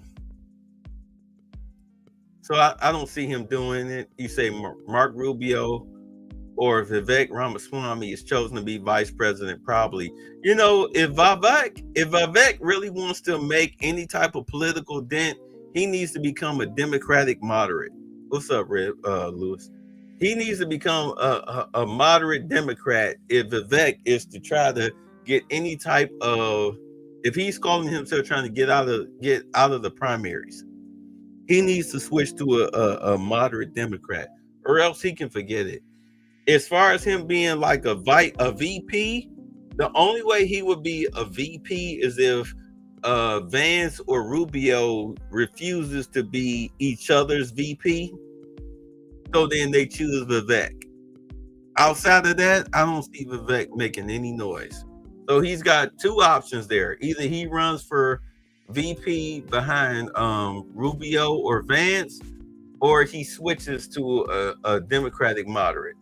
I don't see him doing it. You say Mark Rubio or Vivek Ramaswamy is chosen to be vice president, probably. If Vivek really wants to make any type of political dent, he needs to become a Democratic moderate. What's up, Lewis? He needs to become a moderate Democrat if Vivek is to try to get any type of, if he's calling himself trying to get out of the primaries, he needs to switch to a moderate Democrat, or else he can forget it. As far as him being like a VP, the only way he would be a VP is if Vance or Rubio refuses to be each other's VP. So then they choose Vivek. Outside of that, I don't see Vivek making any noise. So he's got 2 options there. Either he runs for VP behind Rubio or Vance, or he switches to a Democratic moderate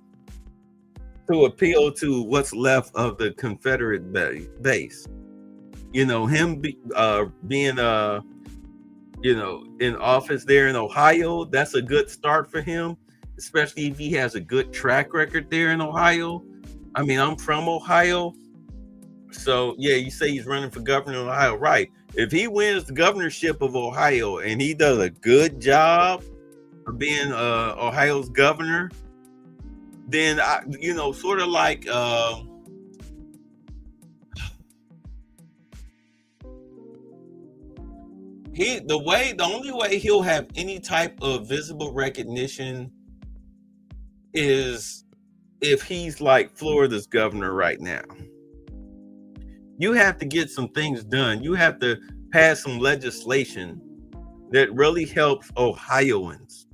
to appeal to what's left of the Confederate base. Him being in office there in Ohio, that's a good start for him, especially if he has a good track record there in Ohio. I'm from Ohio. So, yeah, you say he's running for governor of Ohio, right? If he wins the governorship of Ohio and he does a good job of being Ohio's governor, then, sort of like the only way he'll have any type of visible recognition is if he's like Florida's governor right now. You have to get some things done. You have to pass some legislation that really helps Ohioans.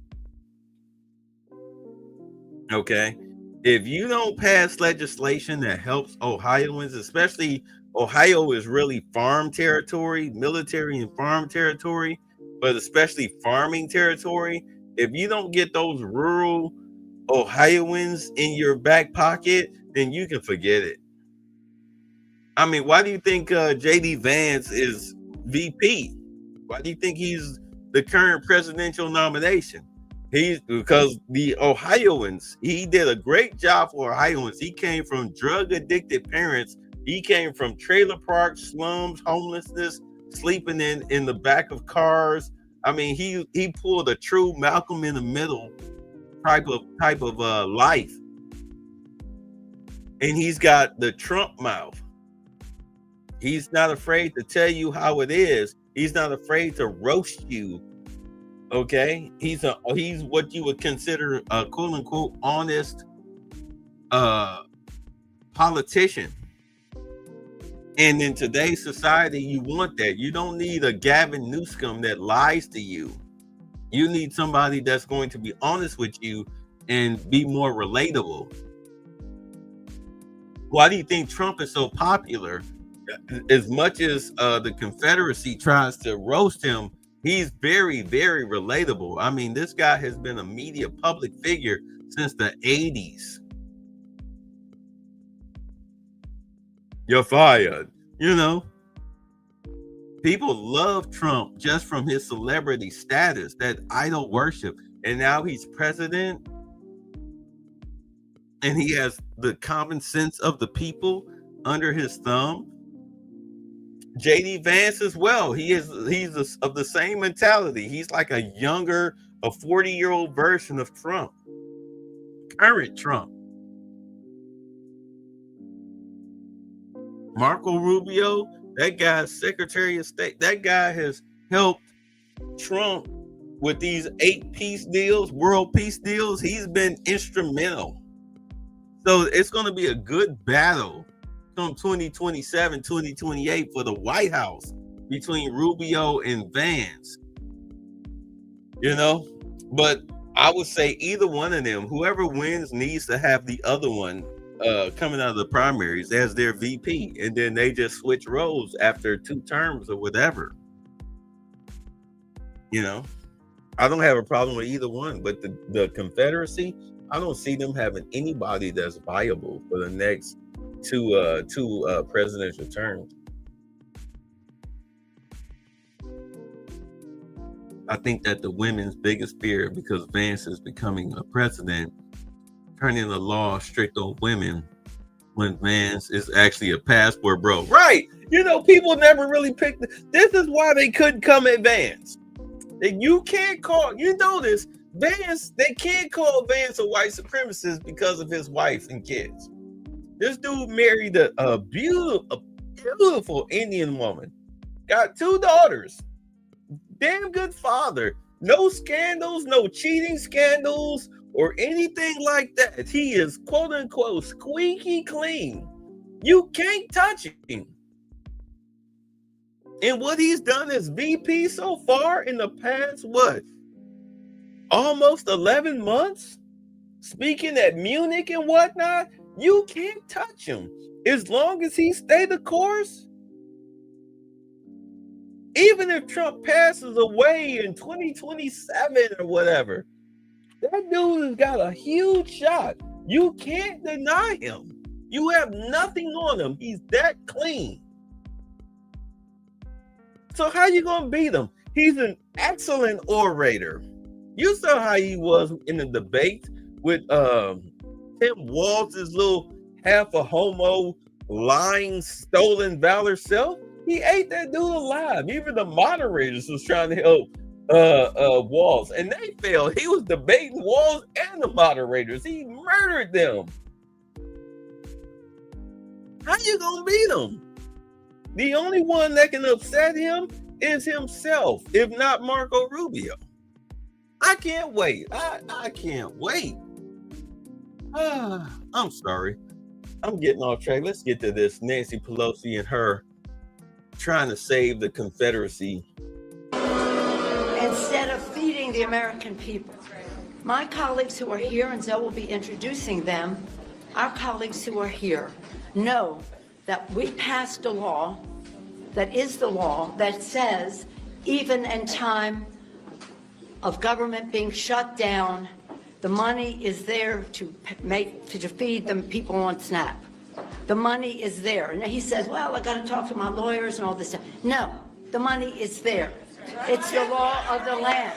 Okay. If you don't pass legislation that helps Ohioans, especially Ohio is really farm territory, military and farm territory, but especially farming territory. If you don't get those rural Ohioans in your back pocket, then you can forget it. I mean, why do you think JD Vance is VP? Why do you think he's the current presidential nomination? He's because the Ohioans, he did a great job for Ohioans. He came from drug addicted parents. He came from trailer parks, slums, homelessness, sleeping in the back of cars. I mean, he pulled a true Malcolm in the Middle type of life, and he's got the Trump mouth. He's not afraid to tell you how it is. He's not afraid to roast you. Okay, he's what you would consider a quote unquote honest politician. And in today's society, you want that. You don't need a Gavin Newsom that lies to you. You need somebody that's going to be honest with you and be more relatable. Why do you think Trump is so popular? As much as the Confederacy tries to roast him, he's very, very relatable. I mean, this guy has been a media public figure since the 80s. You're fired. You know, people love Trump just from his celebrity status, that idol worship. And now he's president and he has the common sense of the people under his thumb. JD Vance as well. He's of the same mentality. He's like a younger, a 40-year-old version of Trump. Current Trump. Marco Rubio, that guy's Secretary of State. That guy has helped Trump with these 8 peace deals, world peace deals. He's been instrumental. So it's going to be a good battle from 2027, 2028 for the White House between Rubio and Vance. You know, but I would say either one of them, whoever wins needs to have the other one coming out of the primaries as their VP, and then they just switch roles after 2 terms or whatever. You know, I don't have a problem with either one, but the Confederacy, I don't see them having anybody that's viable for the next two presidential terms. I think that the women's biggest fear, because Vance is becoming a president, turning the law strict on women when Vance is actually a passport bro. Right. You know, people never really picked this is why they couldn't come at Vance. You can't call, you know this, Vance, they can't call Vance a white supremacist because of his wife and kids. This dude married a beautiful Indian woman, got 2 daughters, damn good father, no scandals, no cheating scandals or anything like that. He is quote unquote squeaky clean. You can't touch him. And what he's done as VP so far in the past, what? Almost 11 months? Speaking at Munich and whatnot, you can't touch him. As long as he stay the course, even if Trump passes away in 2027 or whatever, that dude has got a huge shot. You can't deny him. You have nothing on him. He's that clean. So how you gonna beat him? He's an excellent orator. You saw how he was in the debate with Tim Walz's little half a homo, lying, stolen valor self. He ate that dude alive. Even the moderators was trying to help Walz, and they failed. He was debating Walz and the moderators. He murdered them. How you gonna beat him? The only one that can upset him is himself, if not Marco Rubio. I can't wait. I can't wait. I'm sorry. I'm getting off track. Let's get to this. Nancy Pelosi and her trying to save the Confederacy. Instead of feeding the American people. My colleagues who are here, and Zoe will be introducing them, our colleagues who are here know that we passed a law that is the law that says even in time of government being shut down, the money is there to feed the people on SNAP. The money is there. And he says, well, I got to talk to my lawyers and all this stuff. No, the money is there. It's the law of the land.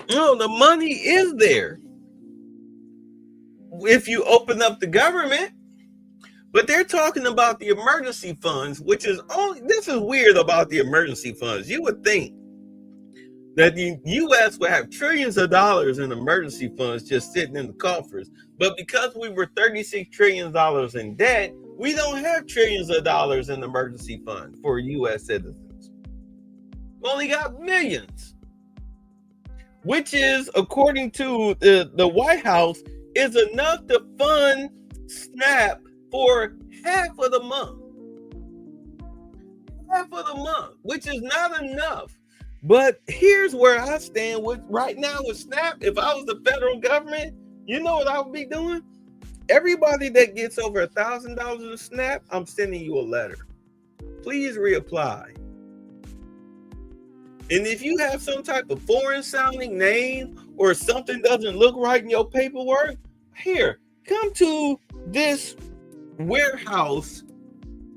No, the money is there if you open up the government. But they're talking about the emergency funds, which is this is weird about the emergency funds. You would think that the U.S. would have trillions of dollars in emergency funds just sitting in the coffers. But because we were $36 trillion in debt, we don't have trillions of dollars in emergency fund for U.S. citizens. We only got millions, which is, according to the White House, is enough to fund SNAP for half of the month. Half of the month, which is not enough. But here's where I stand with right now with SNAP. If I was the federal government, you know what I would be doing? Everybody that gets over $1,000 of SNAP, I'm sending you a letter. Please reapply. And if you have some type of foreign sounding name or something doesn't look right in your paperwork, here, come to this warehouse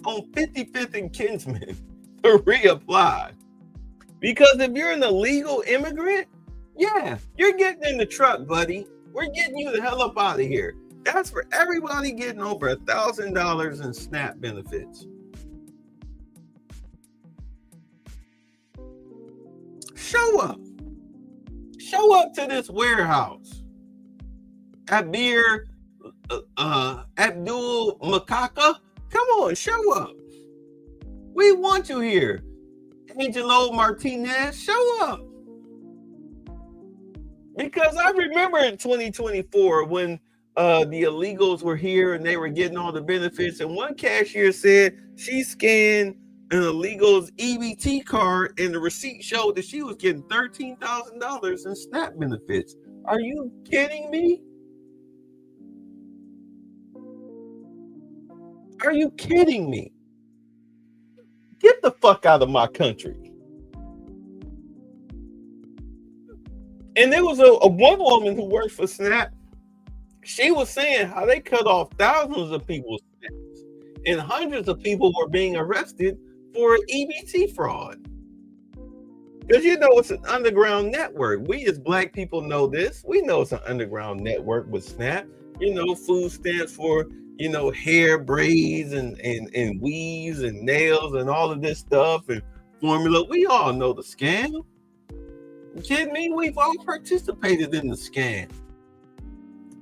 on 55th and Kinsman to reapply. Because if you're an illegal immigrant, yeah, you're getting in the truck, buddy. We're getting you the hell up out of here. That's for everybody getting over $1,000 in SNAP benefits. Show up. Show up to this warehouse. Abir Abdul Makaka, come on, show up. We want you here. Angelo Martinez, show up. Because I remember in 2024 when the illegals were here and they were getting all the benefits, and one cashier said she scanned an illegal's EBT card and the receipt showed that she was getting $13,000 in SNAP benefits. Are you kidding me? Are you kidding me? Get the fuck out of my country. And there was a one woman who worked for SNAP. She was saying how they cut off thousands of people's SNAPs and hundreds of people were being arrested for EBT fraud. Because you know it's an underground network. We as black people know this. We know it's an underground network with SNAP. You know, food stands for, you know, hair, braids, and weaves and nails and all of this stuff and formula. We all know the scam. You kidding me? We've all participated in the scam.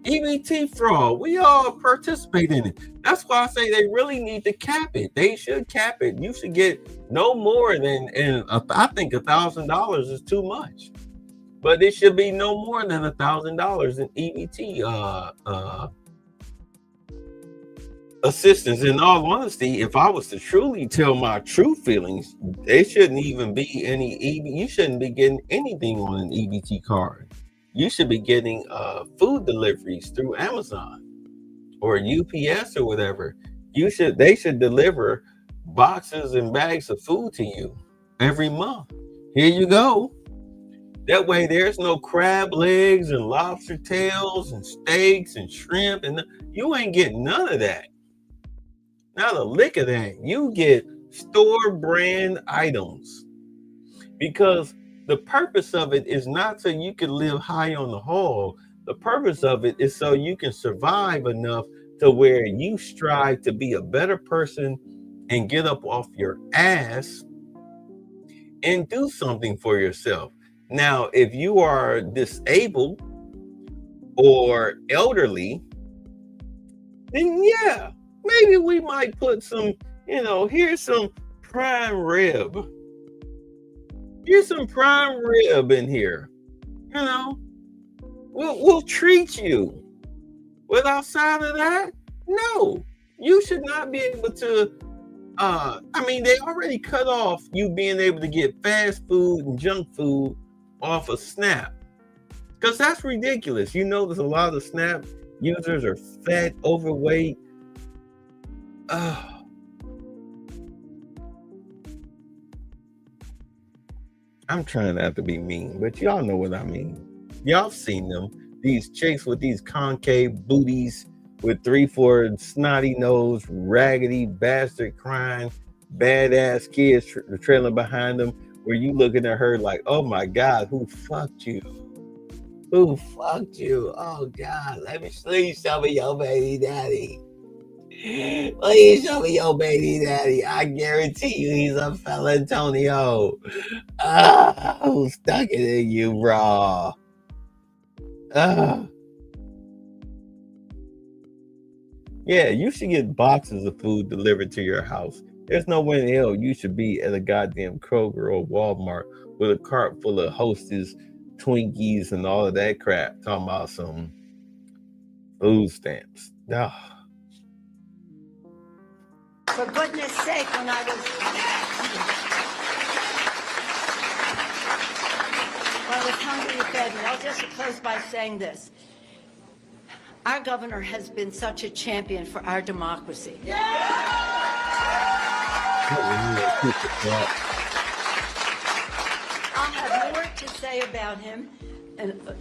EBT fraud, we all participate in it. That's why I say they really need to cap it. They should cap it. You should get no more than, and I think $1,000 is too much. But it should be no more than $1,000 in EBT assistance. In all honesty, if I was to truly tell my true feelings, there shouldn't even be any you shouldn't be getting anything on an EBT card. You should be getting food deliveries through Amazon or UPS or whatever. They should deliver boxes and bags of food to you every month. Here you go. That way there's no crab legs and lobster tails and steaks and shrimp, and you ain't getting none of that. Not a lick of that. You get store brand items, because the purpose of it is not so you can live high on the hog. The purpose of it is so you can survive enough to where you strive to be a better person and get up off your ass and do something for yourself. Now, if you are disabled or elderly, then yeah, maybe we might put some, here's some prime rib. Here's some prime rib in here. We'll treat you. But outside of that, no. You should not be able to. I mean, they already cut off you being able to get fast food and junk food off of Snap, because that's ridiculous. You know, there's a lot of Snap users are fat, overweight. I'm trying not to be mean, but y'all know what I mean. Y'all seen them. These chicks with these concave booties with 3-4 snotty nose, raggedy bastard crying, badass kids trailing behind them, where you looking at her like, oh my God, who fucked you? Who fucked you? Oh God, let me please show me your baby daddy. Please show me your baby daddy. I guarantee you he's a fella Antonio. Who stuck it in you, bro? Yeah, you should get boxes of food delivered to your house. There's no way in hell you should be at a goddamn Kroger or Walmart with a cart full of Hostess, Twinkies, and all of that crap. Talking about some food stamps. No. For goodness sake, when I was hungry, you fed me. I'll just close by saying this. Our governor has been such a champion for our democracy. I'll have more to say about him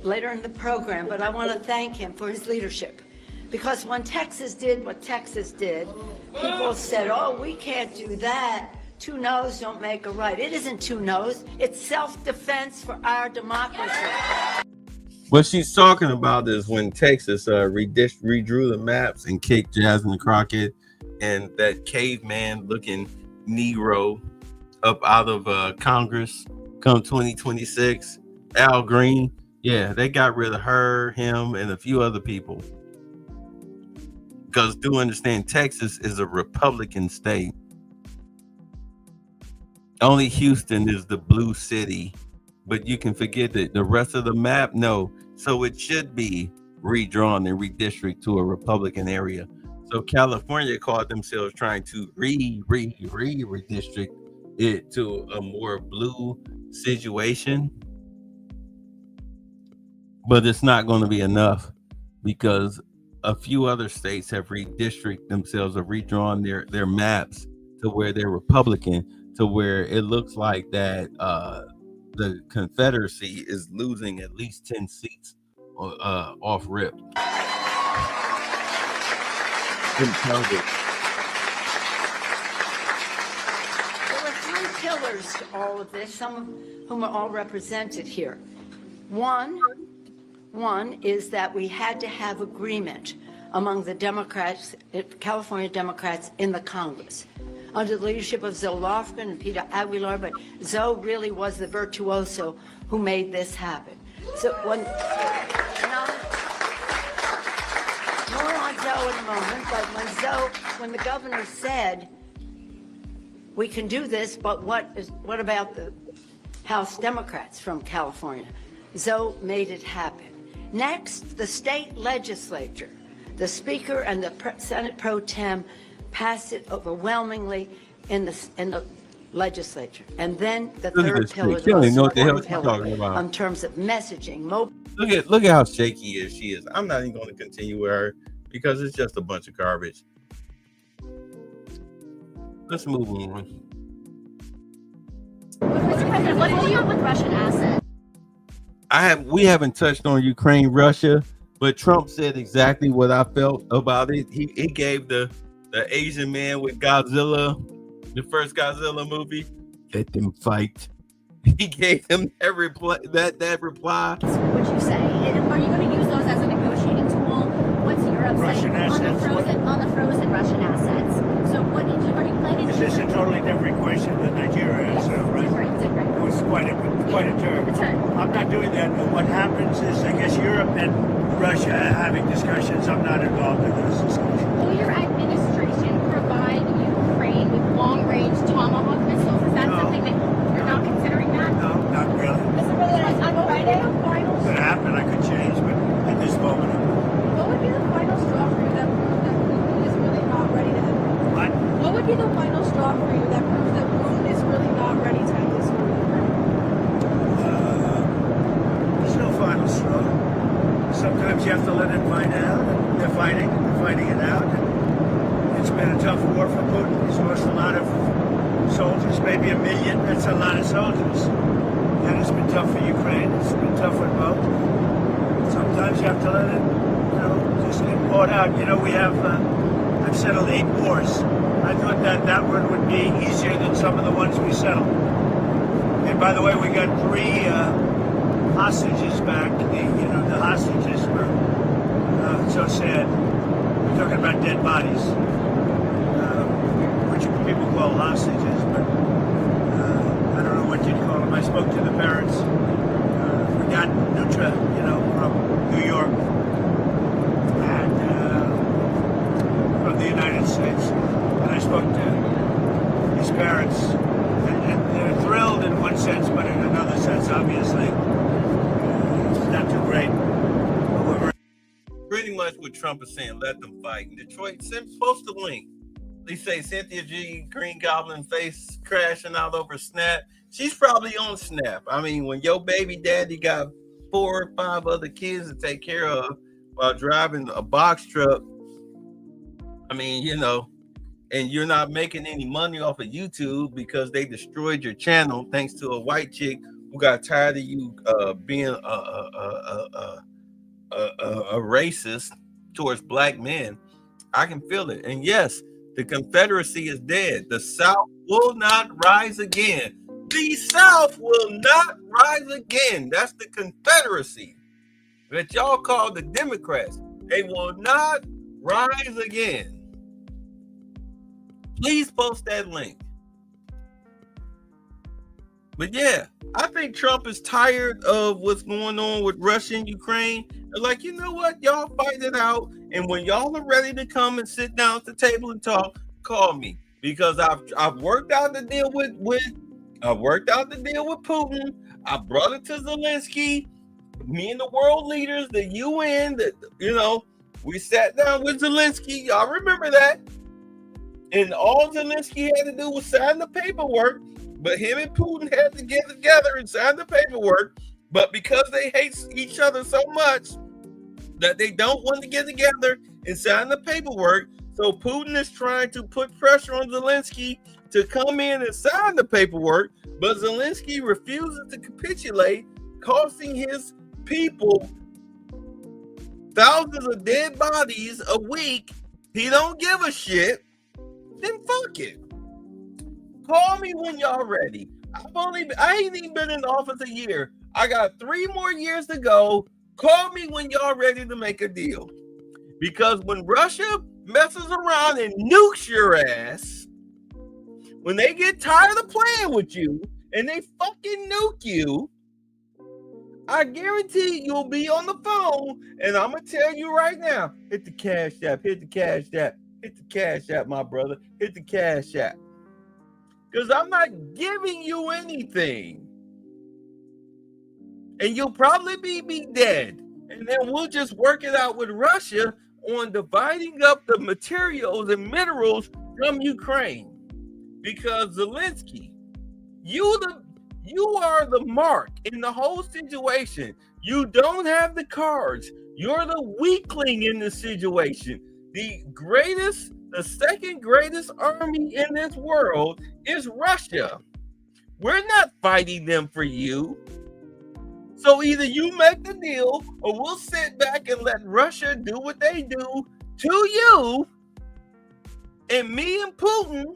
later in the program, but I want to thank him for his leadership. Because when Texas did what Texas did, people said, oh, we can't do that. Two no's don't make a right. It isn't two no's. It's self-defense for our democracy. What she's talking about is when Texas redrew the maps and kicked Jasmine Crockett and that caveman-looking Negro up out of Congress come 2026. Al Green, yeah, they got rid of her, him, and a few other people. Because do understand, Texas is a Republican state. Only Houston is the blue city, but you can forget that the rest of the map, no. So it should be redrawn and redistricted to a Republican area. So California called themselves trying to redistrict it to a more blue situation. But it's not going to be enough because a few other states have redistricted themselves or redrawn their maps to where they're Republican, to where it looks like that the Confederacy is losing at least 10 seats off rip. There were three pillars to all of this, some of whom are all represented here. One is that we had to have agreement among the Democrats, California Democrats in the Congress, under the leadership of Zoe Lofgren and Peter Aguilar, but Zoe really was the virtuoso who made this happen. So more on Zoe in a moment, but when the governor said, we can do this, but what about the House Democrats from California? Zoe made it happen. Next, the state legislature, the Speaker and the Senate Pro Tem passed it overwhelmingly in the legislature. And then the third pillar, in terms of messaging. Look at how shaky she is. I'm not even going to continue with her because it's just a bunch of garbage. Let's move on. Mr. President, what do you do with Russian assets? We haven't touched on Ukraine, Russia, but Trump said exactly what I felt about it. He gave the Asian man with Godzilla, the first Godzilla movie, let them fight. He gave him that reply. That reply. Would you say? Are you going to use those as a negotiating tool? What's Europe saying on the frozen Russian assets? So what are you planning? This is a totally different question than Nigeria is, right? Different. It was quite a turn. I'm not doing that. What happens is, I guess Europe and Russia are having discussions. I'm not involved in those discussions. Will your administration provide Ukraine with long-range Tomahawk missiles? Is that something that you're not considering that? No, not really. Mr. President, on Friday, finals. If it happened, I could change, but at this moment, What would be the final straw for you that Putin is really not ready thought for you that proves that Putin is really not ready to end this war? There's no final straw. Sometimes you have to let it find out. And they're fighting it out. And it's been a tough war for Putin. He's lost a lot of soldiers, maybe 1 million. That's a lot of soldiers. And it's been tough for Ukraine. It's been tough for both. Sometimes you have to let it, just get bought out. We have, I've settled 8 wars. I thought that one would be easier than some of the ones we settled. And by the way, we got 3 hostages back. The hostages were so sad. We're talking about dead bodies, which people call hostages, but I don't know what you'd call them. I spoke to the parents. We got Nutra, from New York and from the United States. And I spoke to his parents, and they're thrilled in one sense, but in another sense, obviously, it's not too great. Pretty much what Trump is saying, let them fight. In Detroit, post the link. They say Cynthia G. Green Goblin face crashing out over Snap. She's probably on Snap. I mean, when your baby daddy got 4 or 5 other kids to take care of while driving a box truck, I mean, and you're not making any money off of YouTube because they destroyed your channel thanks to a white chick who got tired of you being a racist towards black men. I can feel it. And yes, the Confederacy is dead. The South will not rise again. The South will not rise again. That's the Confederacy that y'all call the Democrats. They will not rise again. Please post that link. But yeah, I think Trump is tired of what's going on with Russia and Ukraine. They're like, you know what? Y'all fight it out. And when y'all are ready to come and sit down at the table and talk, call me. Because I've worked out the deal with Putin. I brought it to Zelensky. Me and the world leaders, the UN, we sat down with Zelensky. Y'all remember that? And all Zelensky had to do was sign the paperwork. But him and Putin had to get together and sign the paperwork. But because they hate each other so much that they don't want to get together and sign the paperwork, so Putin is trying to put pressure on Zelensky to come in and sign the paperwork. But Zelensky refuses to capitulate, costing his people thousands of dead bodies a week. He don't give a shit. Then fuck it. Call me when y'all ready. I ain't even been in office a year. I got 3 more years to go. Call me when y'all ready to make a deal. Because when Russia messes around and nukes your ass, when they get tired of playing with you and they fucking nuke you, I guarantee you'll be on the phone, and I'm going to tell you right now, hit the Cash App, hit the Cash App, hit the Cash App, my brother, hit the Cash App. Because I'm not giving you anything. And you'll probably be dead. And then we'll just work it out with Russia on dividing up the materials and minerals from Ukraine. Because Zelensky, you are the mark in the whole situation. You don't have the cards. You're the weakling in the situation. The second greatest army in this world is Russia. We're not fighting them for you. So either you make the deal or we'll sit back and let Russia do what they do to you. And me and Putin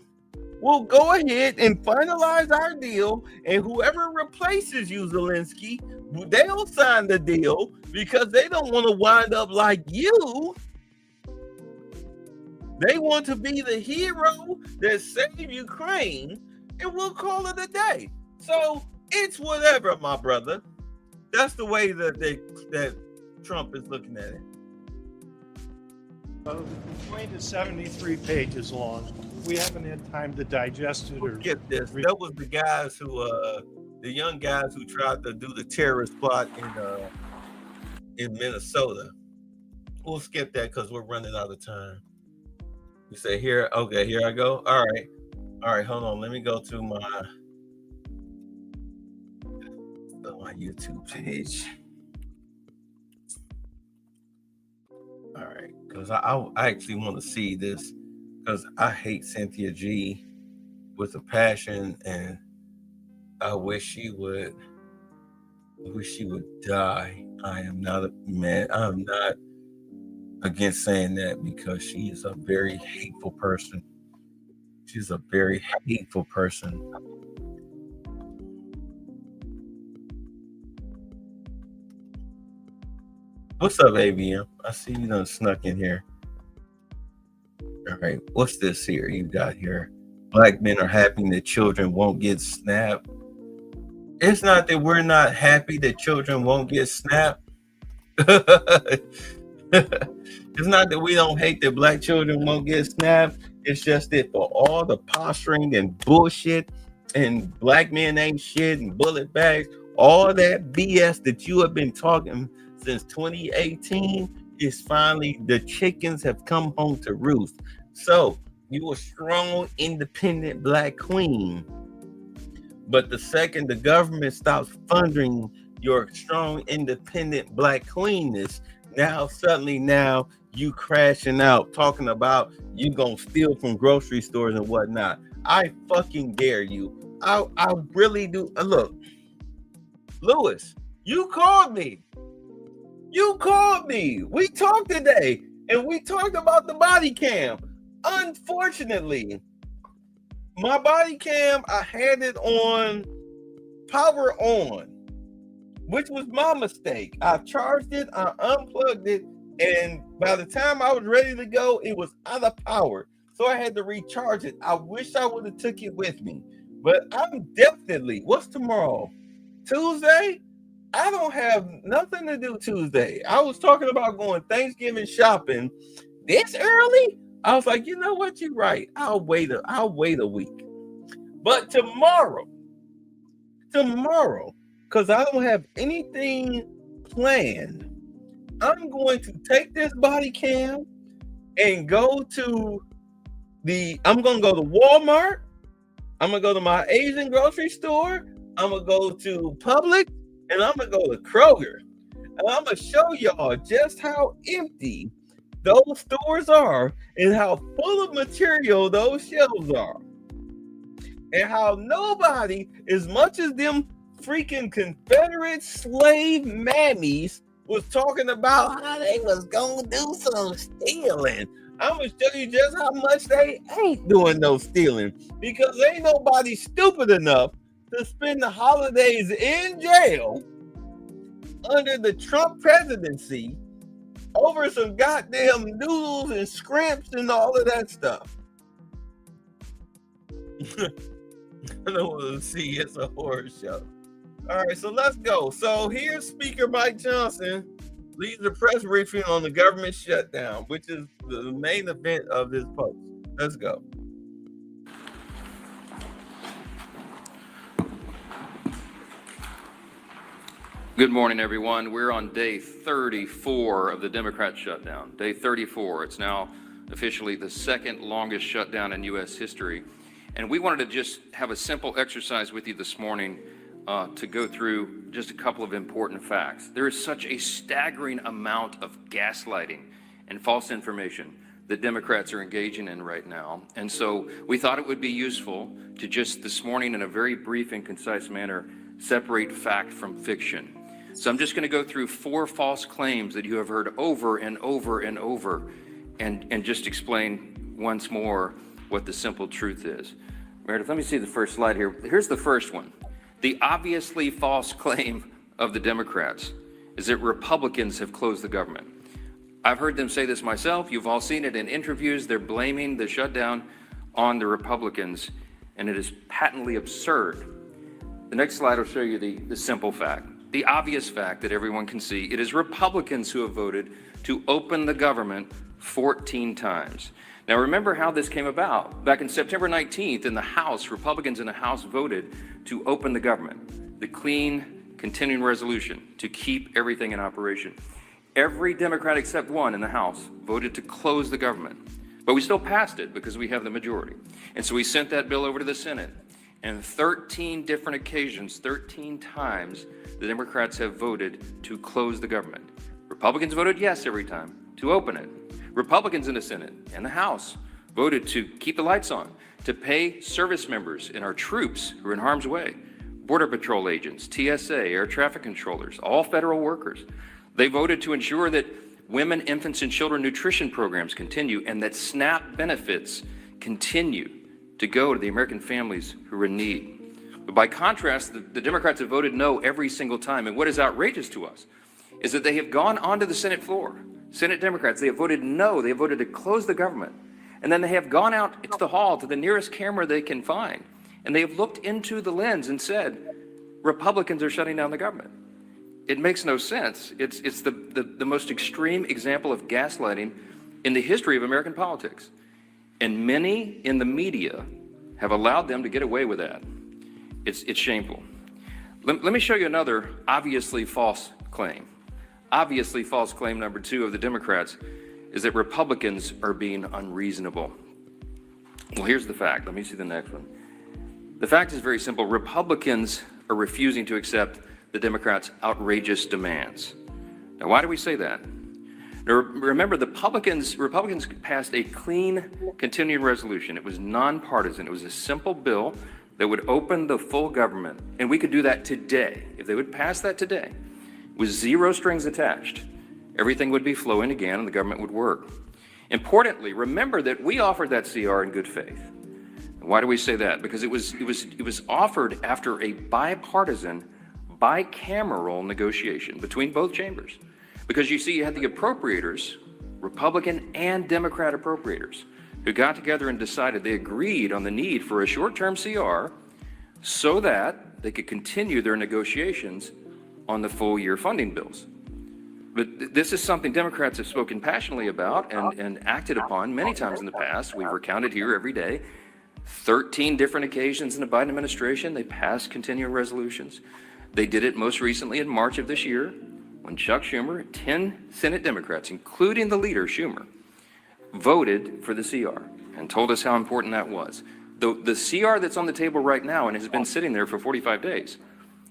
will go ahead and finalize our deal. And whoever replaces you, Zelensky, they'll sign the deal because they don't want to wind up like you. They want to be the hero that saved Ukraine, and we'll call it a day. So it's whatever, my brother. That's the way that Trump is looking at it. The complaint is 73 pages long. We haven't had time to digest it. Get this. That was the guys who, the young guys who tried to do the terrorist plot in Minnesota. We'll skip that because we're running out of time. You say here, okay, here I go. All right. All right, hold on. Let me go to my YouTube page. All right, because I actually want to see this because I hate Cynthia G with a passion, and I wish she would. I wish she would die. I am not a man. I'm not against saying that because she is a very hateful person. She's a very hateful person. What's up, ABM? I see you done snuck in here. All right, what's this here you got here? Black men are happy that children won't get snapped. It's not that we're not happy that children won't get snapped. It's not that we don't hate that black children won't get snapped. It's just that for all the posturing and bullshit and black men ain't shit and bullet bags, all that BS that you have been talking since 2018 is finally the chickens have come home to roost. So you a strong, independent black queen. But the second the government stops funding your strong, independent black queenness, now suddenly you crashing out talking about you gonna steal from grocery stores and whatnot. I fucking dare you. I really do. Look, Lewis, you called me. We talked today, and we talked about the body cam. Unfortunately, my body cam, I had it on power on, which was my mistake. I charged it, I unplugged it, and by the time I was ready to go, it was out of power. So I had to recharge it. I wish I would have took it with me. But I'm definitely, what's tomorrow? Tuesday? I don't have nothing to do Tuesday. I was talking about going Thanksgiving shopping this early. I was like, you know what? You're right. I'll wait a week. But tomorrow, because I don't have anything planned, I'm going to take this body cam and go to Walmart. I'm going to go to my Asian grocery store. I'm going to go to Publix, and I'm going to go to Kroger. And I'm going to show y'all just how empty those stores are and how full of material those shelves are. And how nobody, as much as them freaking Confederate slave mammies was talking about how they was going to do some stealing, I'm going to show you just how much they ain't doing no stealing, because ain't nobody stupid enough to spend the holidays in jail under the Trump presidency over some goddamn noodles and scrimps and all of that stuff. I don't want to see it's a horror show. All right, so let's go. So here's Speaker Mike Johnson leads the press briefing on the government shutdown, which is the main event of this post. Let's go. Good morning, everyone. We're on day 34 of the Democrat shutdown. Day 34. It's now officially the second longest shutdown in U.S. history. And we wanted to just have a simple exercise with you this morning to go through just a couple of important facts. There is such a staggering amount of gaslighting and false information that Democrats are engaging in right now. And so we thought it would be useful to just this morning, in a very brief and concise manner, separate fact from fiction. So I'm just going to go through 4 false claims that you have heard over and over and over, and just explain once more what the simple truth is. Meredith, let me see the first slide here. Here's the first one. The obviously false claim of the Democrats is that Republicans have closed the government. I've heard them say this myself. You've all seen it in interviews. They're blaming the shutdown on the Republicans, and it is patently absurd. The next slide will show you the simple fact, the obvious fact that everyone can see. It is Republicans who have voted to open the government 14 times. Now, remember how this came about. Back in September 19th, in the House, Republicans in the House voted to open the government, the clean continuing resolution to keep everything in operation. Every Democrat except one in the House voted to close the government. But we still passed it because we have the majority. And so we sent that bill over to the Senate. And 13 different occasions, 13 times, the Democrats have voted to close the government. Republicans voted yes every time to open it. Republicans in the Senate and the House voted to keep the lights on, to pay service members and our troops who are in harm's way, Border Patrol agents, TSA, air traffic controllers, all federal workers. They voted to ensure that women, infants, and children nutrition programs continue and that SNAP benefits continue to go to the American families who are in need. But by contrast, the Democrats have voted no every single time. And what is outrageous to us is that they have gone onto the Senate floor. Senate Democrats, they have voted no. They have voted to close the government. And then they have gone out into the hall to the nearest camera they can find. And they have looked into the lens and said, Republicans are shutting down the government. It makes no sense. It's the most extreme example of gaslighting in the history of American politics. And many in the media have allowed them to get away with that. It's shameful. Let me show you another obviously false claim. Obviously false claim number 2 of the Democrats is that Republicans are being unreasonable. Well, here's the fact. Let me see the next one. The fact is very simple. Republicans are refusing to accept the Democrats' outrageous demands. Now, why do we say that? Now, remember, the Republicans passed a clean continuing resolution. It was nonpartisan. It was a simple bill that would open the full government. And we could do that today. If they would pass that today, with 0 strings attached, everything would be flowing again and the government would work. Importantly, remember that we offered that CR in good faith. And why do we say that? Because it was offered after a bipartisan, bicameral negotiation between both chambers. Because you see, you had the appropriators, Republican and Democrat appropriators, who got together and decided they agreed on the need for a short-term CR so that they could continue their negotiations on the full-year funding bills. But this is something Democrats have spoken passionately about and acted upon many times in the past. We've recounted here every day. 13 different occasions in the Biden administration, they passed continuing resolutions. They did it most recently in March of this year when Chuck Schumer, 10 Senate Democrats, including the leader, Schumer, voted for the CR and told us how important that was. The CR that's on the table right now and has been sitting there for 45 days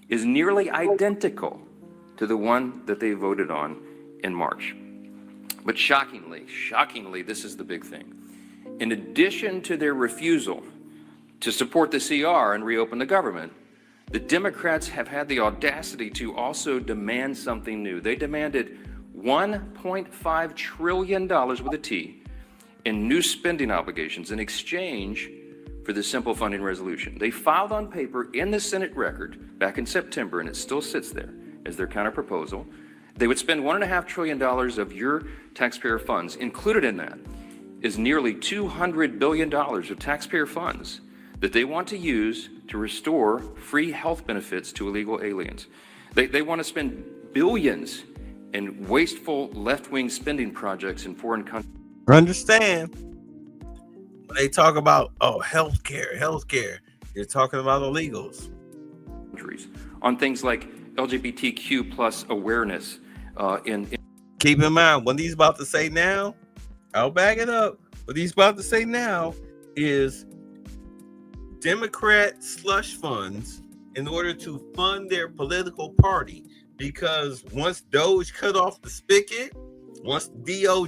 is nearly identical to the one that they voted on in March. But shockingly, this is the big thing. In addition to their refusal to support the CR and reopen the government, the Democrats have had the audacity to also demand something new. They demanded $1.5 trillion with a T in new spending obligations in exchange for the simple funding resolution. They filed on paper in the Senate record back in September, and it still sits there as their counterproposal. They would spend $1.5 trillion of your taxpayer funds. Included in that is nearly $200 billion of taxpayer funds that they want to use to restore free health benefits to illegal aliens. They want to spend billions in wasteful left-wing spending projects in foreign countries. Understand, when they talk about, healthcare, you're talking about illegals. On things like LGBTQ plus awareness. Keep in mind, what he's about to say now, I'll back it up. What he's about to say now is Democrat slush funds in order to fund their political party. Because once Doge cut off the spigot, once DOE,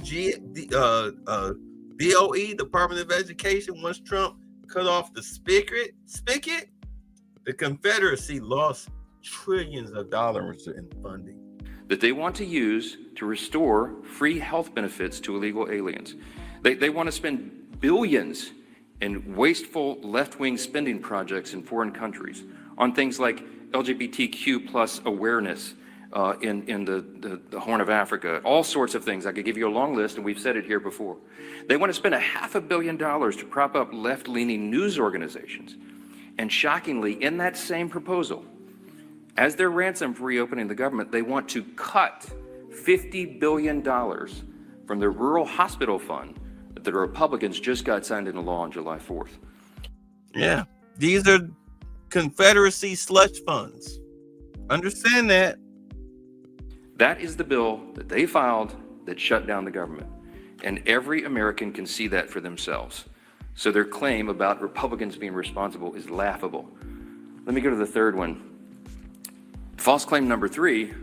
Department of Education, once Trump cut off the spigot, the Confederacy lost trillions of dollars in funding that they want to use to restore free health benefits to illegal aliens. They want to spend billions in wasteful left-wing spending projects in foreign countries on things like LGBTQ plus awareness in the Horn of Africa, all sorts of things. I could give you a long list, and we've said it here before. They want to spend $500 million to prop up left-leaning news organizations. And shockingly, in that same proposal, as their ransom for reopening the government, they want to cut $50 billion from the rural hospital fund that the Republicans just got signed into law on July 4th. Yeah, these are Confederacy slush funds. Understand that. That is the bill that they filed that shut down the government. And every American can see that for themselves. So their claim about Republicans being responsible is laughable. Let me go to the third one. False claim number 3,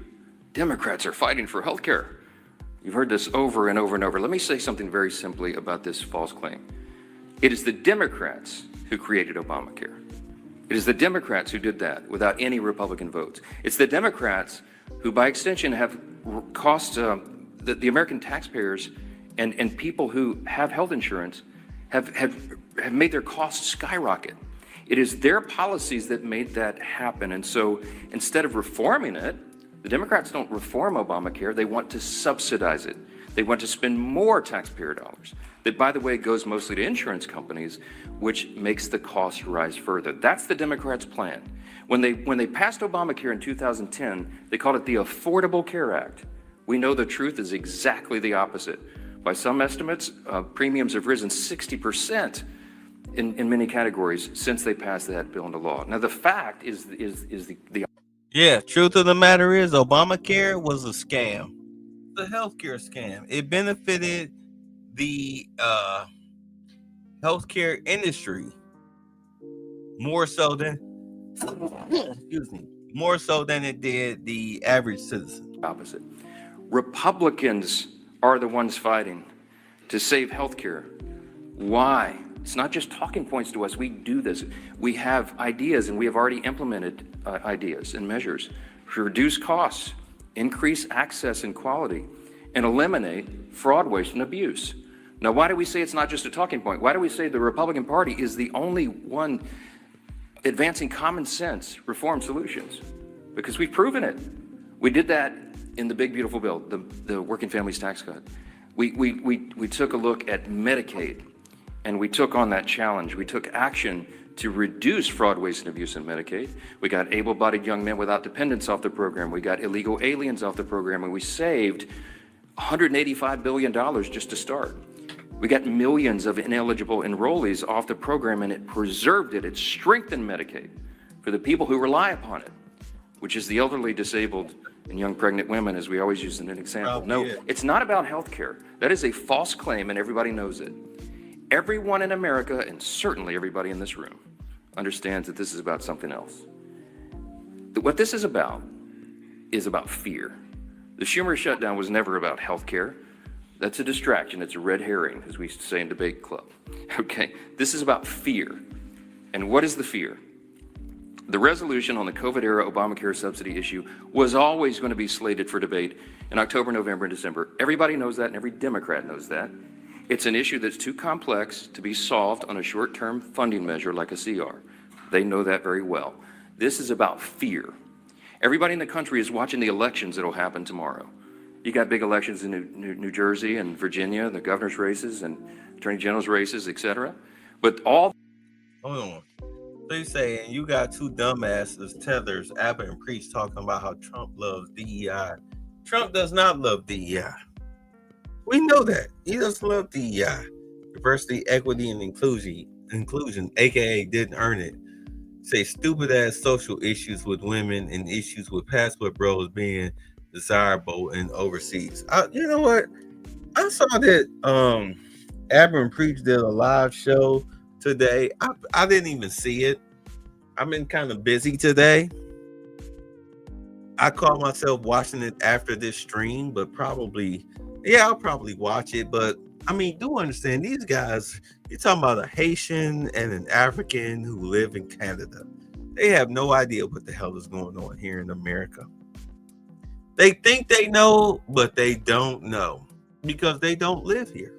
Democrats are fighting for health care. You've heard this over and over and over. Let me say something very simply about this false claim. It is the Democrats who created Obamacare. It is the Democrats who did that without any Republican votes. It's the Democrats who, by extension, have cost the American taxpayers and people who have health insurance have made their costs skyrocket. It is their policies that made that happen. And so instead of reforming it, the Democrats don't reform Obamacare. They want to subsidize it. They want to spend more taxpayer dollars. That, by the way, goes mostly to insurance companies, which makes the cost rise further. That's the Democrats' plan. When they passed Obamacare in 2010, they called it the Affordable Care Act. We know the truth is exactly the opposite. By some estimates, premiums have risen 60% in many categories since they passed that bill into law. Now, the fact is the Yeah, truth of the matter is Obamacare was a scam. It's a healthcare scam. It benefited the healthcare industry more so than more so than it did the average citizen. opposite. Republicans are the ones fighting to save healthcare. Why? It's not just talking points to us. We do this. We have ideas, and we have already implemented ideas and measures to reduce costs, increase access and quality, and eliminate fraud, waste, and abuse. Now, why do we say it's not just a talking point? Why do we say the Republican Party is the only one advancing common sense reform solutions? Because we've proven it. We did that in the big, beautiful bill, the Working Families Tax Cut. We took a look at Medicaid, and we took on that challenge. We took action to reduce fraud, waste, and abuse in Medicaid. We got able-bodied young men without dependents off the program. We got illegal aliens off the program, and we saved $185 billion just to start. We got millions of ineligible enrollees off the program, and it preserved it. It strengthened Medicaid for the people who rely upon it, which is the elderly, disabled, and young pregnant women, as we always use in an example. No, it's not about health care. That is a false claim, and everybody knows it. Everyone in America, and certainly everybody in this room, understands that this is about something else. What this is about fear. The Schumer shutdown was never about health care. That's a distraction. It's a red herring, as we used to say in debate club. Okay, this is about fear. And what is the fear? The resolution on the COVID-era Obamacare subsidy issue was always going to be slated for debate in October, November, and December. Everybody knows that, and every Democrat knows that. It's an issue that's too complex to be solved on a short-term funding measure like a CR. They know that very well. This is about fear. Everybody in the country is watching the elections that'll happen tomorrow. You got big elections in New Jersey and Virginia, the governor's races and attorney general's races, etc. But all... Hold on. So you saying you got two dumbasses, Tethers, Abbott, and Priest talking about how Trump loves DEI. Trump does not love DEI. We know that. He doesn't love DEI. Diversity, equity, and inclusion, aka didn't earn it. Say stupid ass social issues with women and issues with passport bros being desirable in overseas. You know what? I saw that Abbott and Priest did a live show today. I didn't even see it. I've been kind of busy today. I caught myself watching it after this stream, but I'll probably watch it. But I mean, do understand these guys, you're talking about a Haitian and an African who live in Canada. They have no idea what the hell is going on here in America. They think they know, but they don't know because they don't live here.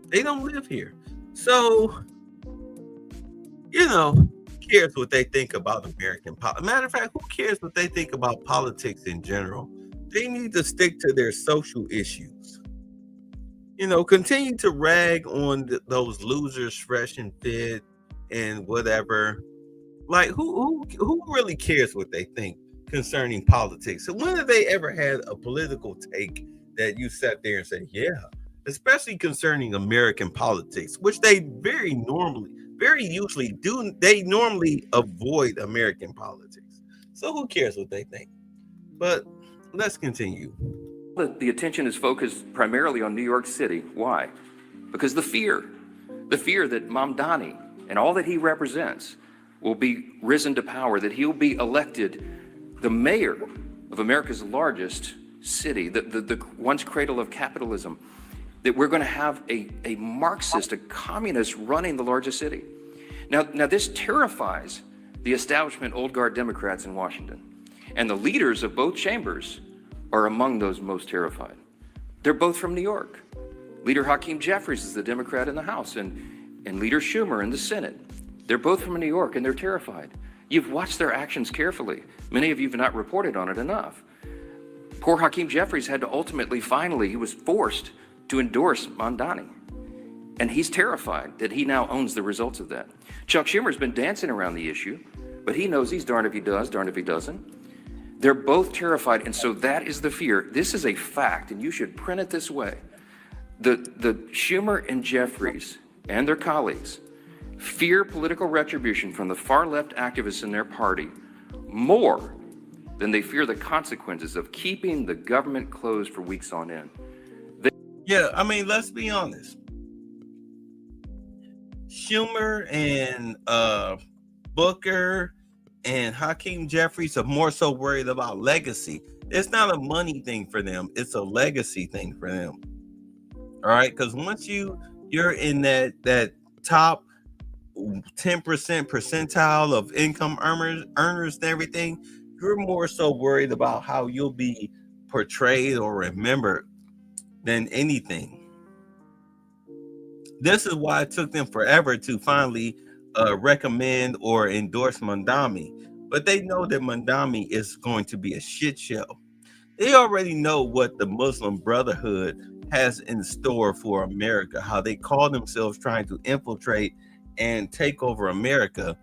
They don't live here. So, who cares what they think about American politics? Matter of fact, who cares what they think about politics in general? They need to stick to their social issues. Continue to rag on those losers, Fresh and Fit and whatever. Like, who really cares what they think concerning politics? So when have they ever had a political take that you sat there and say, yeah, especially concerning American politics, which they very usually do. They normally avoid American politics. So who cares what they think? But let's continue. The attention is focused primarily on New York City. Why? Because the fear that Mamdani and all that he represents will be risen to power, that he'll be elected the mayor of America's largest city, the once cradle of capitalism, that we're going to have a Marxist, a communist running the largest city. Now this terrifies the establishment old guard Democrats in Washington. And the leaders of both chambers are among those most terrified. They're both from New York. Leader Hakeem Jeffries is the Democrat in the House, and Leader Schumer in the Senate. They're both from New York, and they're terrified. You've watched their actions carefully. Many of you have not reported on it enough. Poor Hakeem Jeffries had to finally, he was forced to endorse Mamdani. And he's terrified that he now owns the results of that. Chuck Schumer's been dancing around the issue, but he knows he's darned if he does, darned if he doesn't. They're both terrified, and so that is the fear. This is a fact, and you should print it this way. The Schumer and Jeffries and their colleagues fear political retribution from the far-left activists in their party more than they fear the consequences of keeping the government closed for weeks on end. Yeah, I mean, let's be honest. Schumer and Booker and Hakeem Jeffries are more so worried about legacy. It's not a money thing for them. It's a legacy thing for them. All right, because once you're in that top 10% percentile of income earners and everything, you're more so worried about how you'll be portrayed or remembered than anything. This is why it took them forever to finally recommend or endorse Mamdani. But they know that Mamdani is going to be a shit show. They already know what the Muslim Brotherhood has in store for America, how they call themselves trying to infiltrate and take over America.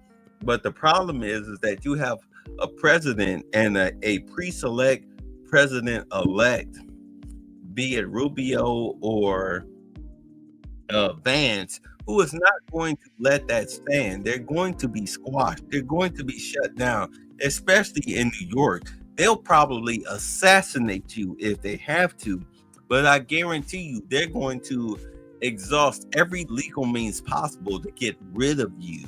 But the problem is that you have a president and a pre-select president-elect, be it Rubio or Vance, who is not going to let that stand. They're going to be squashed. They're going to be shut down, especially in New York. They'll probably assassinate you if they have to, but I guarantee you they're going to exhaust every legal means possible to get rid of you.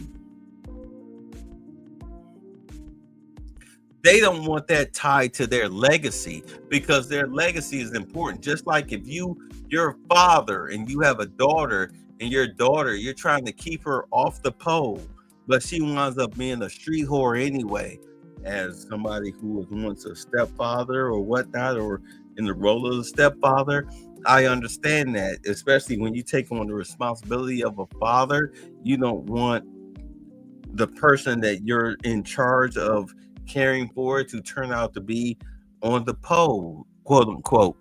They don't want that tied to their legacy, because their legacy is important. Just like if you're a father and you have a daughter, and your daughter, you're trying to keep her off the pole, but she winds up being a street whore anyway, as somebody who was once a stepfather or whatnot, or in the role of a stepfather. I understand that, especially when you take on the responsibility of a father. You don't want the person that you're in charge of caring for to turn out to be on the pole, quote unquote.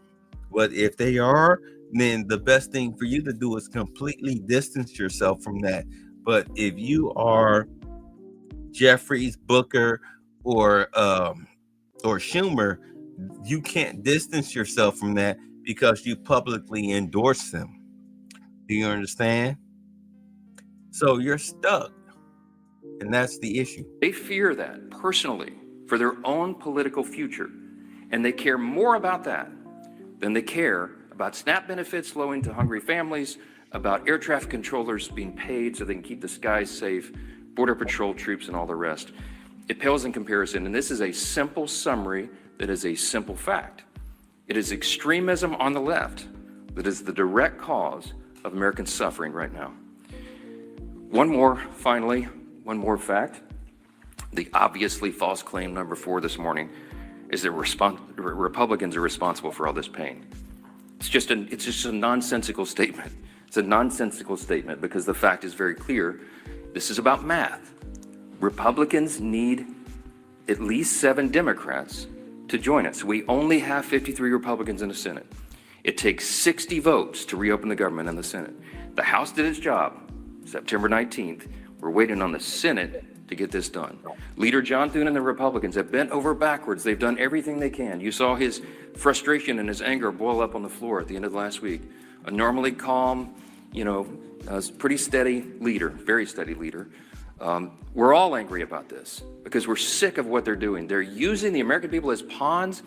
But if they are, then the best thing for you to do is completely distance yourself from that. But if you are Jeffries, Booker, or Schumer, you can't distance yourself from that because you publicly endorse them. Do you understand? So you're stuck. And that's the issue. They fear that personally for their own political future. And they care more about that than they care about SNAP benefits flowing to hungry families, about air traffic controllers being paid so they can keep the skies safe, Border Patrol troops, and all the rest. It pales in comparison. And this is a simple summary that is a simple fact. It is extremism on the left that is the direct cause of American suffering right now. One more fact. The obviously false claim number 4 this morning is that Republicans are responsible for all this pain. It's just a nonsensical statement. It's a nonsensical statement because the fact is very clear. This is about math. Republicans need at least 7 Democrats to join us. We only have 53 Republicans in the Senate. It takes 60 votes to reopen the government in the Senate. The House did its job September 19th. We're waiting on the Senate to get this done. Leader John Thune and the Republicans have bent over backwards. They've done everything they can. You saw his frustration and his anger boil up on the floor at the end of last week. A normally calm, pretty steady leader, very steady leader. We're all angry about this because we're sick of what they're doing. They're using the American people as pawns,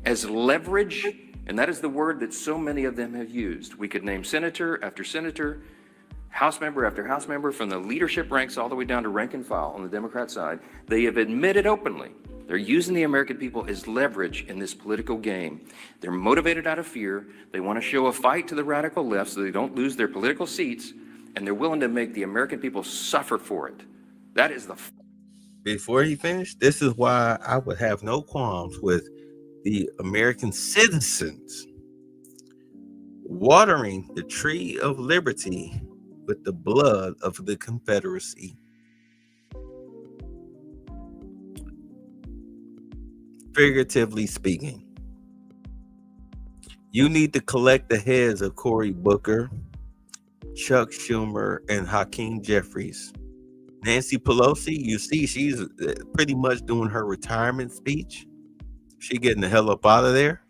as leverage And that is the word that so many of them have used. We could name senator after senator, House member after House member, from the leadership ranks all the way down to rank and file on the Democrat side. They have admitted openly they're using the American people as leverage in this political game. They're motivated out of fear. They want to show a fight to the radical left so they don't lose their political seats, and they're willing to make the American people suffer for it. That is the... Before he finished, this is why I would have no qualms with the American citizens watering the tree of liberty with the blood of the Confederacy. Figuratively speaking, you need to collect the heads of Cory Booker, Chuck Schumer, and Hakeem Jeffries. Nancy Pelosi, you see, she's pretty much doing her retirement speech. She getting the hell up out of there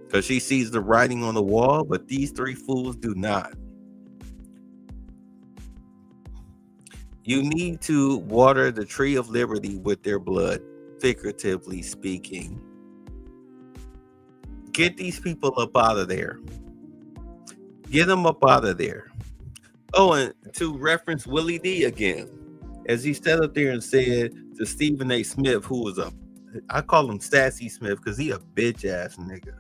because she sees the writing on the wall, but these three fools do not. You need to water the tree of liberty with their blood, figuratively speaking. Get these people up out of there. Get them up out of there. Oh, and to reference Willie D again, as he stood up there and said to Stephen A. Smith, who was I call him Sassy Smith because he a bitch ass nigga.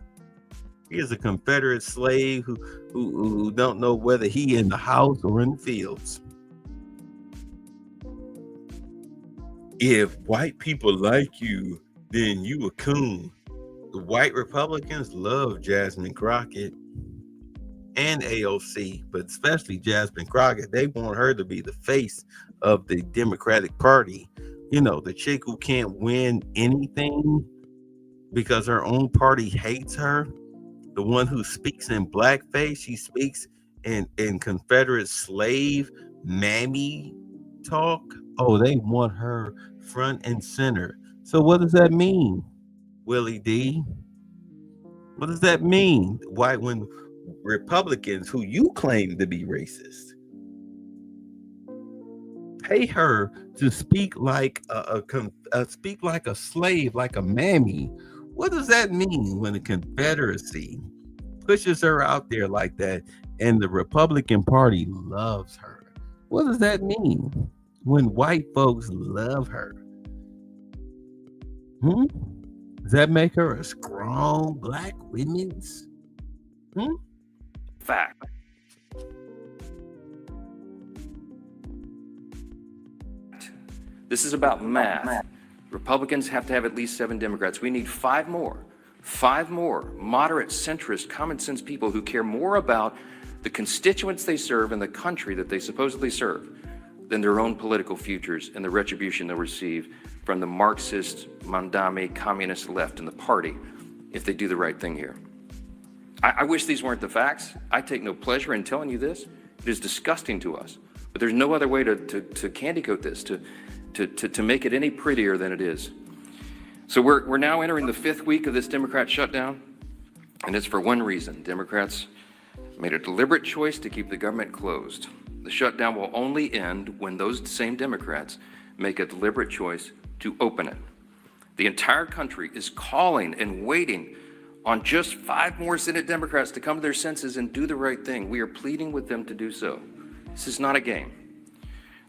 He is a Confederate slave who don't know whether he in the house or in the fields. If white people like you, then you a coon. The white Republicans love Jasmine Crockett and AOC, but especially Jasmine Crockett. They want her to be the face of the Democratic Party. You know, the chick who can't win anything because her own party hates her. The one who speaks in blackface. She speaks in Confederate slave mammy talk. Oh, they want her front and center. So what does that mean, Willie D? What does that mean? Why, when Republicans who you claim to be racist pay her to speak like speak like a slave, like a mammy, what does that mean when the Confederacy pushes her out there like that and the Republican Party loves her? What does that mean when white folks love her? Does that make her a strong black women's? Fact. This is about math. Republicans have to have at least 7 Democrats. We need 5 more. 5 more moderate, centrist, common sense people who care more about the constituents they serve and the country that they supposedly serve than their own political futures and the retribution they'll receive from the Marxist, Mandami, communist left in the party if they do the right thing here. I wish these weren't the facts. I take no pleasure in telling you this. It is disgusting to us, but there's no other way to candy coat this, to make it any prettier than it is. So we're now entering the 5th week of this Democrat shutdown, and it's for one reason. Democrats made a deliberate choice to keep the government closed. The shutdown will only end when those same Democrats make a deliberate choice to open it. The entire country is calling and waiting on just 5 more Senate Democrats to come to their senses and do the right thing. We are pleading with them to do so. This is not a game.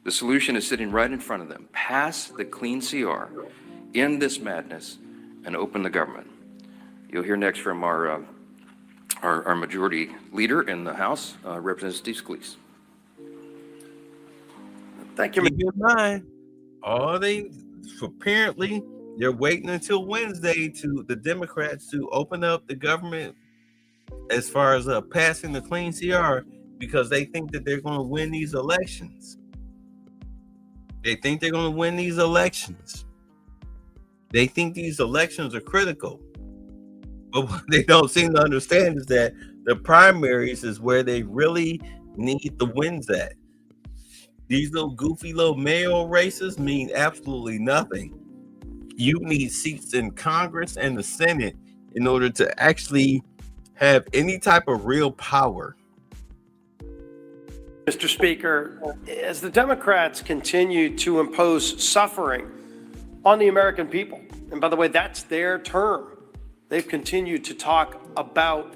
The solution is sitting right in front of them. Pass the clean CR, end this madness, and open the government. You'll hear next from our majority leader in the House, Representative Steve Scalise. Thank you. Keep in mind, apparently they're waiting until Wednesday the Democrats to open up the government as far as passing the clean CR because they think that they're going to win these elections. They think they're going to win these elections. They think these elections are critical. But what they don't seem to understand is that the primaries is where they really need the wins at. These little goofy little mayoral races mean absolutely nothing. You need seats in Congress and the Senate in order to actually have any type of real power. Mr. Speaker, as the Democrats continue to impose suffering on the American people, and by the way, that's their term, They've continued to talk about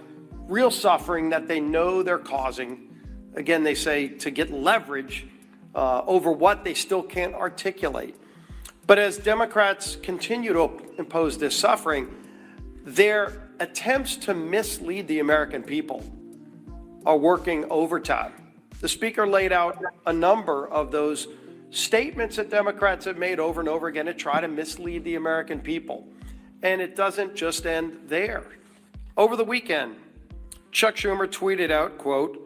real suffering that they know they're causing. Again, they say to get leverage over what they still can't articulate. But as Democrats continue to impose this suffering, their attempts to mislead the American people are working overtime. The Speaker laid out a number of those statements that Democrats have made over and over again to try to mislead the American people. And it doesn't just end there. Over the weekend, Chuck Schumer tweeted out, quote,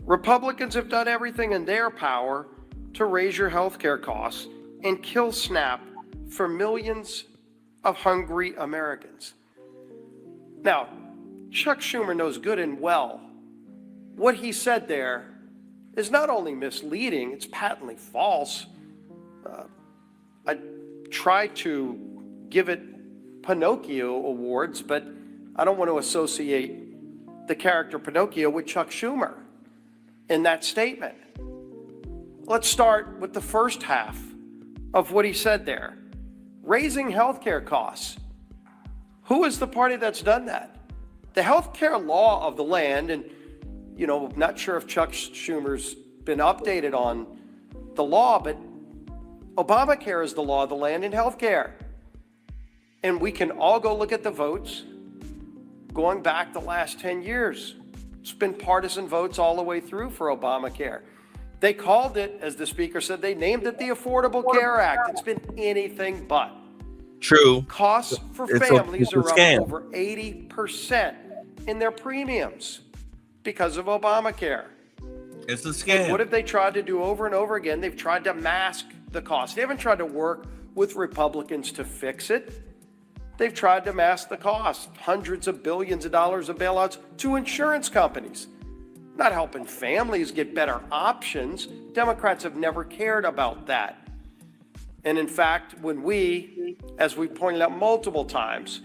"Republicans have done everything in their power to raise your health care costs and kill SNAP for millions of hungry Americans." Now, Chuck Schumer knows good and well what he said there is not only misleading, it's patently false. I tried to give it Pinocchio awards, but I don't want to associate the character Pinocchio with Chuck Schumer in that statement. Let's start with the first half of what he said there. Raising healthcare costs. Who is the party that's done that? The healthcare law of the land, and not sure if Chuck Schumer's been updated on the law, but Obamacare is the law of the land in healthcare. And we can all go look at the votes going back the last 10 years. It's been partisan votes all the way through for Obamacare. They called it, as the Speaker said, they named it the Affordable Care Act. It's been anything but. True. Costs for families are up over 80% in their premiums because of Obamacare. It's a scam. And what have they tried to do over and over again? They've tried to mask the cost. They haven't tried to work with Republicans to fix it. They've tried to mask the cost. Hundreds of billions of dollars of bailouts to insurance companies. Not helping families get better options. Democrats have never cared about that. And in fact, when we, as we pointed out multiple times,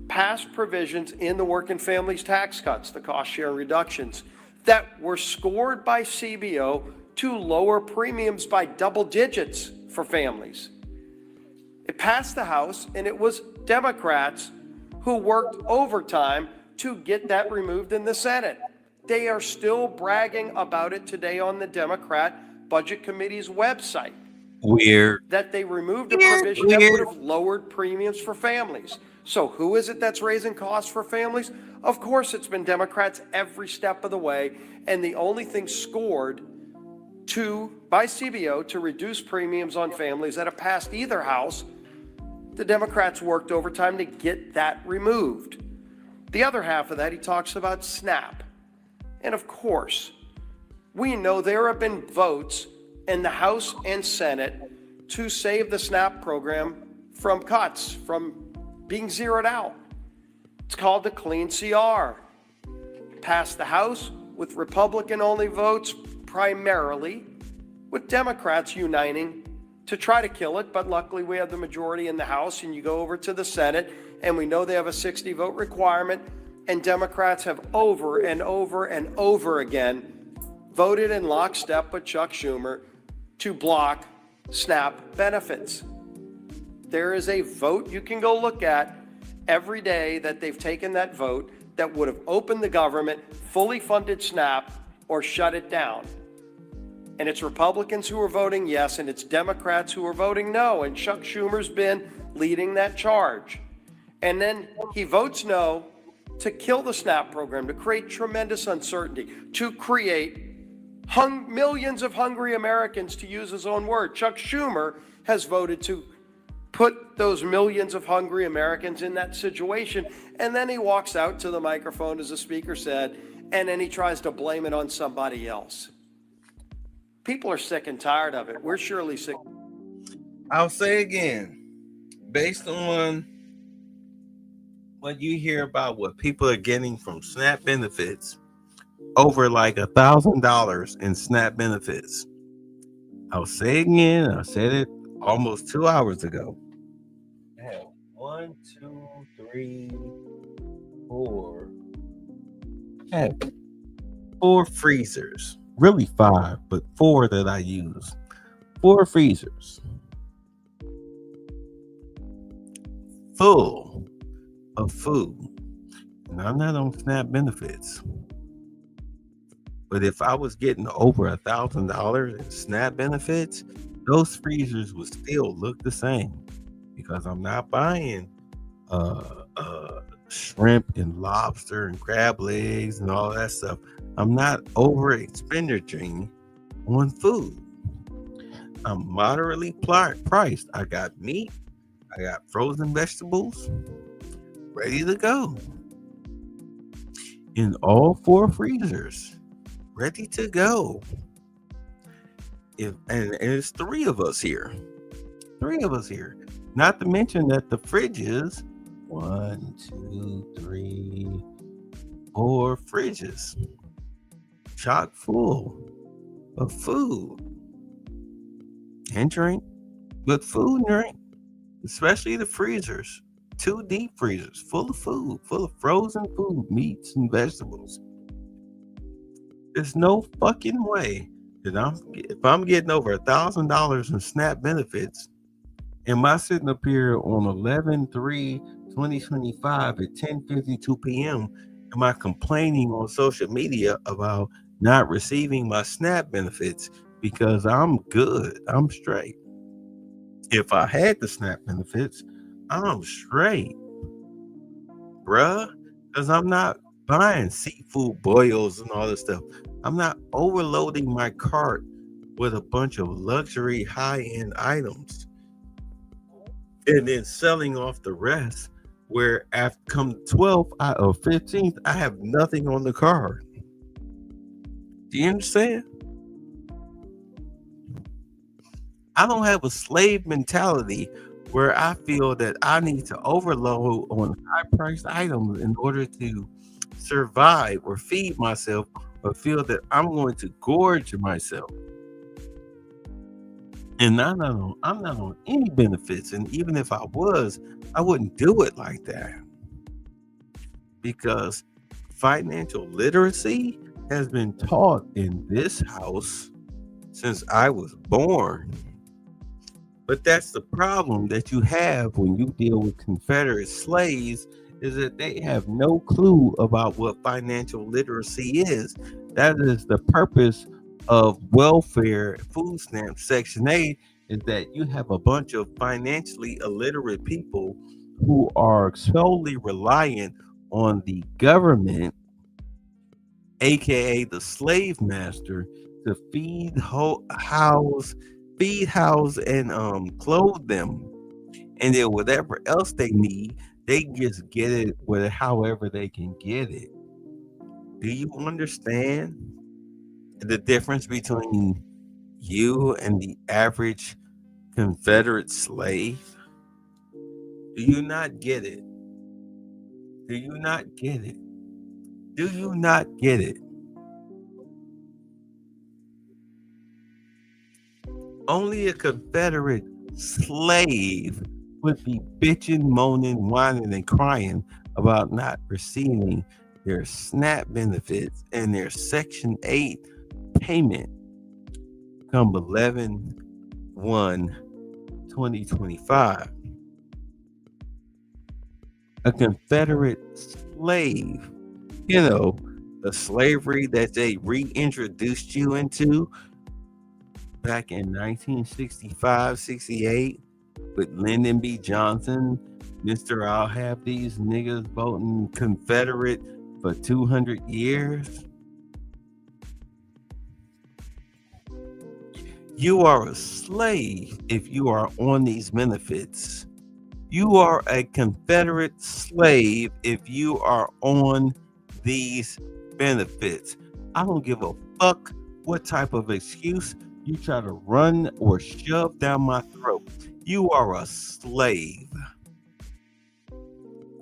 passed provisions in the working families tax cuts, the cost share reductions, that were scored by CBO to lower premiums by double digits for families. It passed the House, and it was Democrats who worked overtime to get that removed in the Senate. They are still bragging about it today on the Democrat Budget Committee's website. Weird. That they removed a provision that would have lowered premiums for families. So who is it that's raising costs for families? Of course, it's been Democrats every step of the way. And the only thing scored by CBO to reduce premiums on families that have passed either house, the Democrats worked overtime to get that removed. The other half of that, he talks about SNAP. And of course, we know there have been votes in the House and Senate to save the SNAP program from cuts, from being zeroed out. It's called the Clean CR. Passed the House with Republican-only votes primarily, with Democrats uniting to try to kill it, but luckily we have the majority in the House, and you go over to the Senate, and we know they have a 60-vote requirement, and Democrats have over and over and over again voted in lockstep with Chuck Schumer to block SNAP benefits. There is a vote you can go look at every day that they've taken that vote that would have opened the government, fully funded SNAP, or shut it down. And it's Republicans who are voting yes, and it's Democrats who are voting no. And Chuck Schumer's been leading that charge. And then he votes no to kill the SNAP program, to create tremendous uncertainty, to create millions of hungry Americans, to use his own word. Chuck Schumer has voted to put those millions of hungry Americans in that situation. And then he walks out to the microphone, as the Speaker said, and then he tries to blame it on somebody else. People are sick and tired of it. We're surely sick. I'll say again, based on what you hear about what people are getting from SNAP benefits, over like $1,000 in SNAP benefits. I'll say again, I said it almost 2 hours ago. I have 1, 2, 3, 4. I have 4 freezers. Really 5, but 4 that I use. 4 freezers. Full of food. And I'm not on SNAP benefits. But if I was getting over $1,000 in SNAP benefits, those freezers would still look the same because I'm not buying shrimp and lobster and crab legs and all that stuff. I'm not over expendituring on food. I'm moderately priced. I got meat, I got frozen vegetables ready to go in all 4 freezers, ready to go. And it's 3 of us here. 3 of us here. Not to mention that the fridges, 1, 2, 3, 4 fridges, chock full of food and drink, but food and drink, especially the freezers. 2 deep freezers full of food, full of frozen food, meats and vegetables. There's no fucking way that if I'm getting over $1,000 in SNAP benefits, am I sitting up here on 11/3/2025 at 10:52 p.m. am I complaining on social media about not receiving my SNAP benefits because I'm good, I'm straight? If I had the SNAP benefits, I'm straight, bruh, because I'm not buying seafood boils and all this stuff. I'm not overloading my cart with a bunch of luxury high-end items and then selling off the rest, where after come 12th or 15th, I have nothing on the card. Do you understand? I don't have a slave mentality where I feel that I need to overload on high-priced items in order to survive or feed myself, or feel that I'm going to gorge myself. And I'm not on any benefits. And even if I was, I wouldn't do it like that. Because financial literacy has been taught in this house since I was born. But that's the problem that you have when you deal with Confederate slaves, is that they have no clue about what financial literacy is. That is the purpose of welfare, food stamps, Section 8, is that you have a bunch of financially illiterate people who are solely reliant on the government, aka the slave master, to feed, house, and clothe them. And then whatever else they need, they just get it with however they can get it. Do you understand the difference between you and the average Confederate slave? Do you not get it? Do you not get it? Do you not get it? Only a Confederate slave would be bitching, moaning, whining, and crying about not receiving their SNAP benefits and their Section 8 payment come 11/1/2025. A Confederate slave, the slavery that they reintroduced you into back in 1965, 68 with Lyndon B. Johnson, Mr. I'll have these niggas voting Confederate for 200 years. You are a slave if you are on these benefits. You are a Confederate slave if you are on these benefits. I don't give a fuck what type of excuse you try to run or shove down my throat. You are a slave.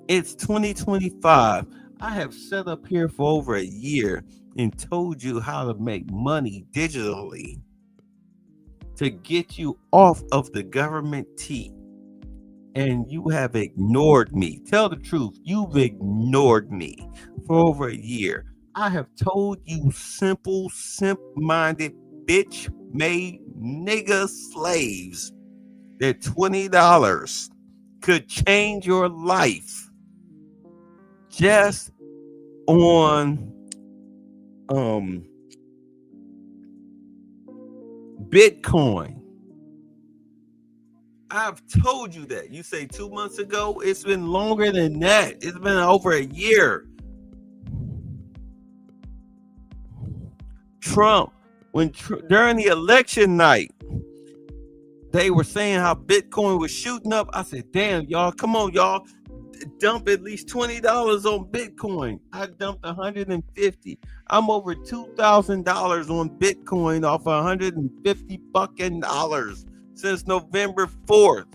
It's 2025. I have sat up here for over a year and told you how to make money digitally to get you off of the government tea. And you have ignored me. Tell the truth. You've ignored me for over a year. I have told you simple, simp-minded, bitch-made nigga slaves that $20 could change your life. just on Bitcoin. I've told you that. You say 2 months ago. It's been longer than that. It's been over a year. Trump, during the election night, they were saying how Bitcoin was shooting up. I said, damn, y'all, come on, y'all. Dump at least $20 on Bitcoin. I dumped $150. I'm over $2,000 on Bitcoin off $150 fucking dollars since November 4th.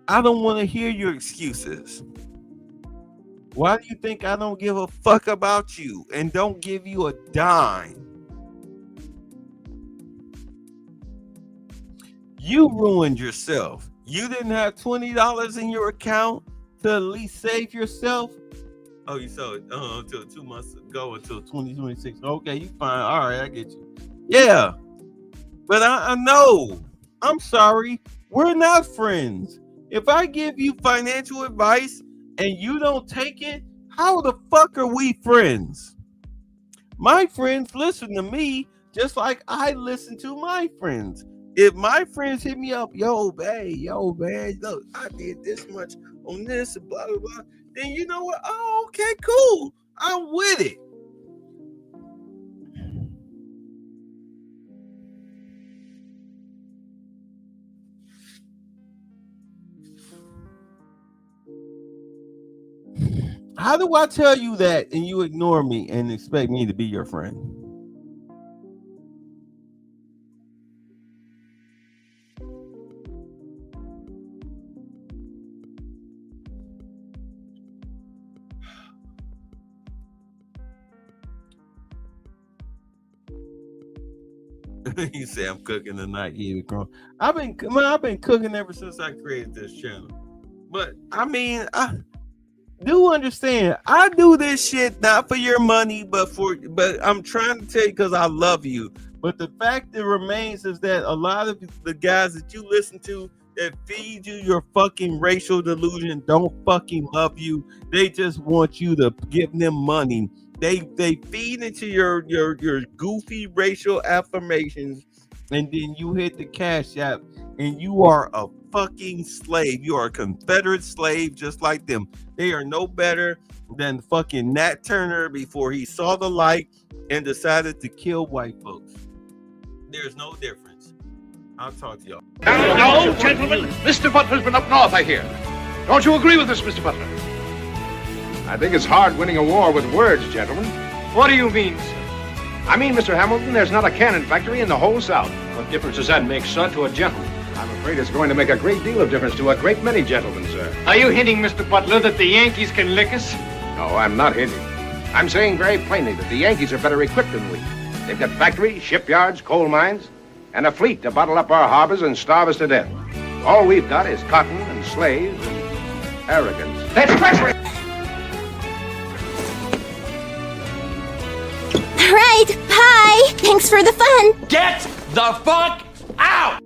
I don't want to hear your excuses. Why do you think I don't give a fuck about you and don't give you a dime? You ruined yourself. You didn't have $20 in your account to at least save yourself. Oh, you saw it until 2 months ago, until 2026. Okay, you fine. All right, I get you. Yeah, but I know. I'm sorry. We're not friends. If I give you financial advice and you don't take it, how the fuck are we friends? My friends listen to me just like I listen to my friends. If my friends hit me up, yo, man, look, I did this much on this, blah, blah, blah, then you know what? Oh, okay, cool. I'm with it. How do I tell you that and you ignore me and expect me to be your friend? You say I'm cooking tonight. Yeah, I've been cooking ever since I created this channel. But I mean, I do understand. I do this shit not for your money, but I'm trying to tell you because I love you. But the fact that remains is that a lot of the guys that you listen to that feed you your fucking racial delusion don't fucking love you. They just want you to give them money. They feed into your goofy racial affirmations, and then you hit the cash app and you are a fucking slave. You are a Confederate slave just like them. They are no better than fucking Nat Turner before he saw the light and decided to kill white folks. There's no difference. I'll talk to y'all. Now, gentlemen, Mr. Butler's been up north, I hear. Don't you agree with this, Mr. Butler? I think it's hard winning a war with words, gentlemen. What do you mean, sir? I mean, Mr. Hamilton, there's not a cannon factory in the whole South. What difference does that make, sir, to a gentleman? I'm afraid it's going to make a great deal of difference to a great many gentlemen, sir. Are you hinting, Mr. Butler, that the Yankees can lick us? No, I'm not hinting. I'm saying very plainly that the Yankees are better equipped than we. They've got factories, shipyards, coal mines, and a fleet to bottle up our harbors and starve us to death. All we've got is cotton and slaves and arrogance. That's treachery! All right, bye. Thanks for the fun. Get the fuck out!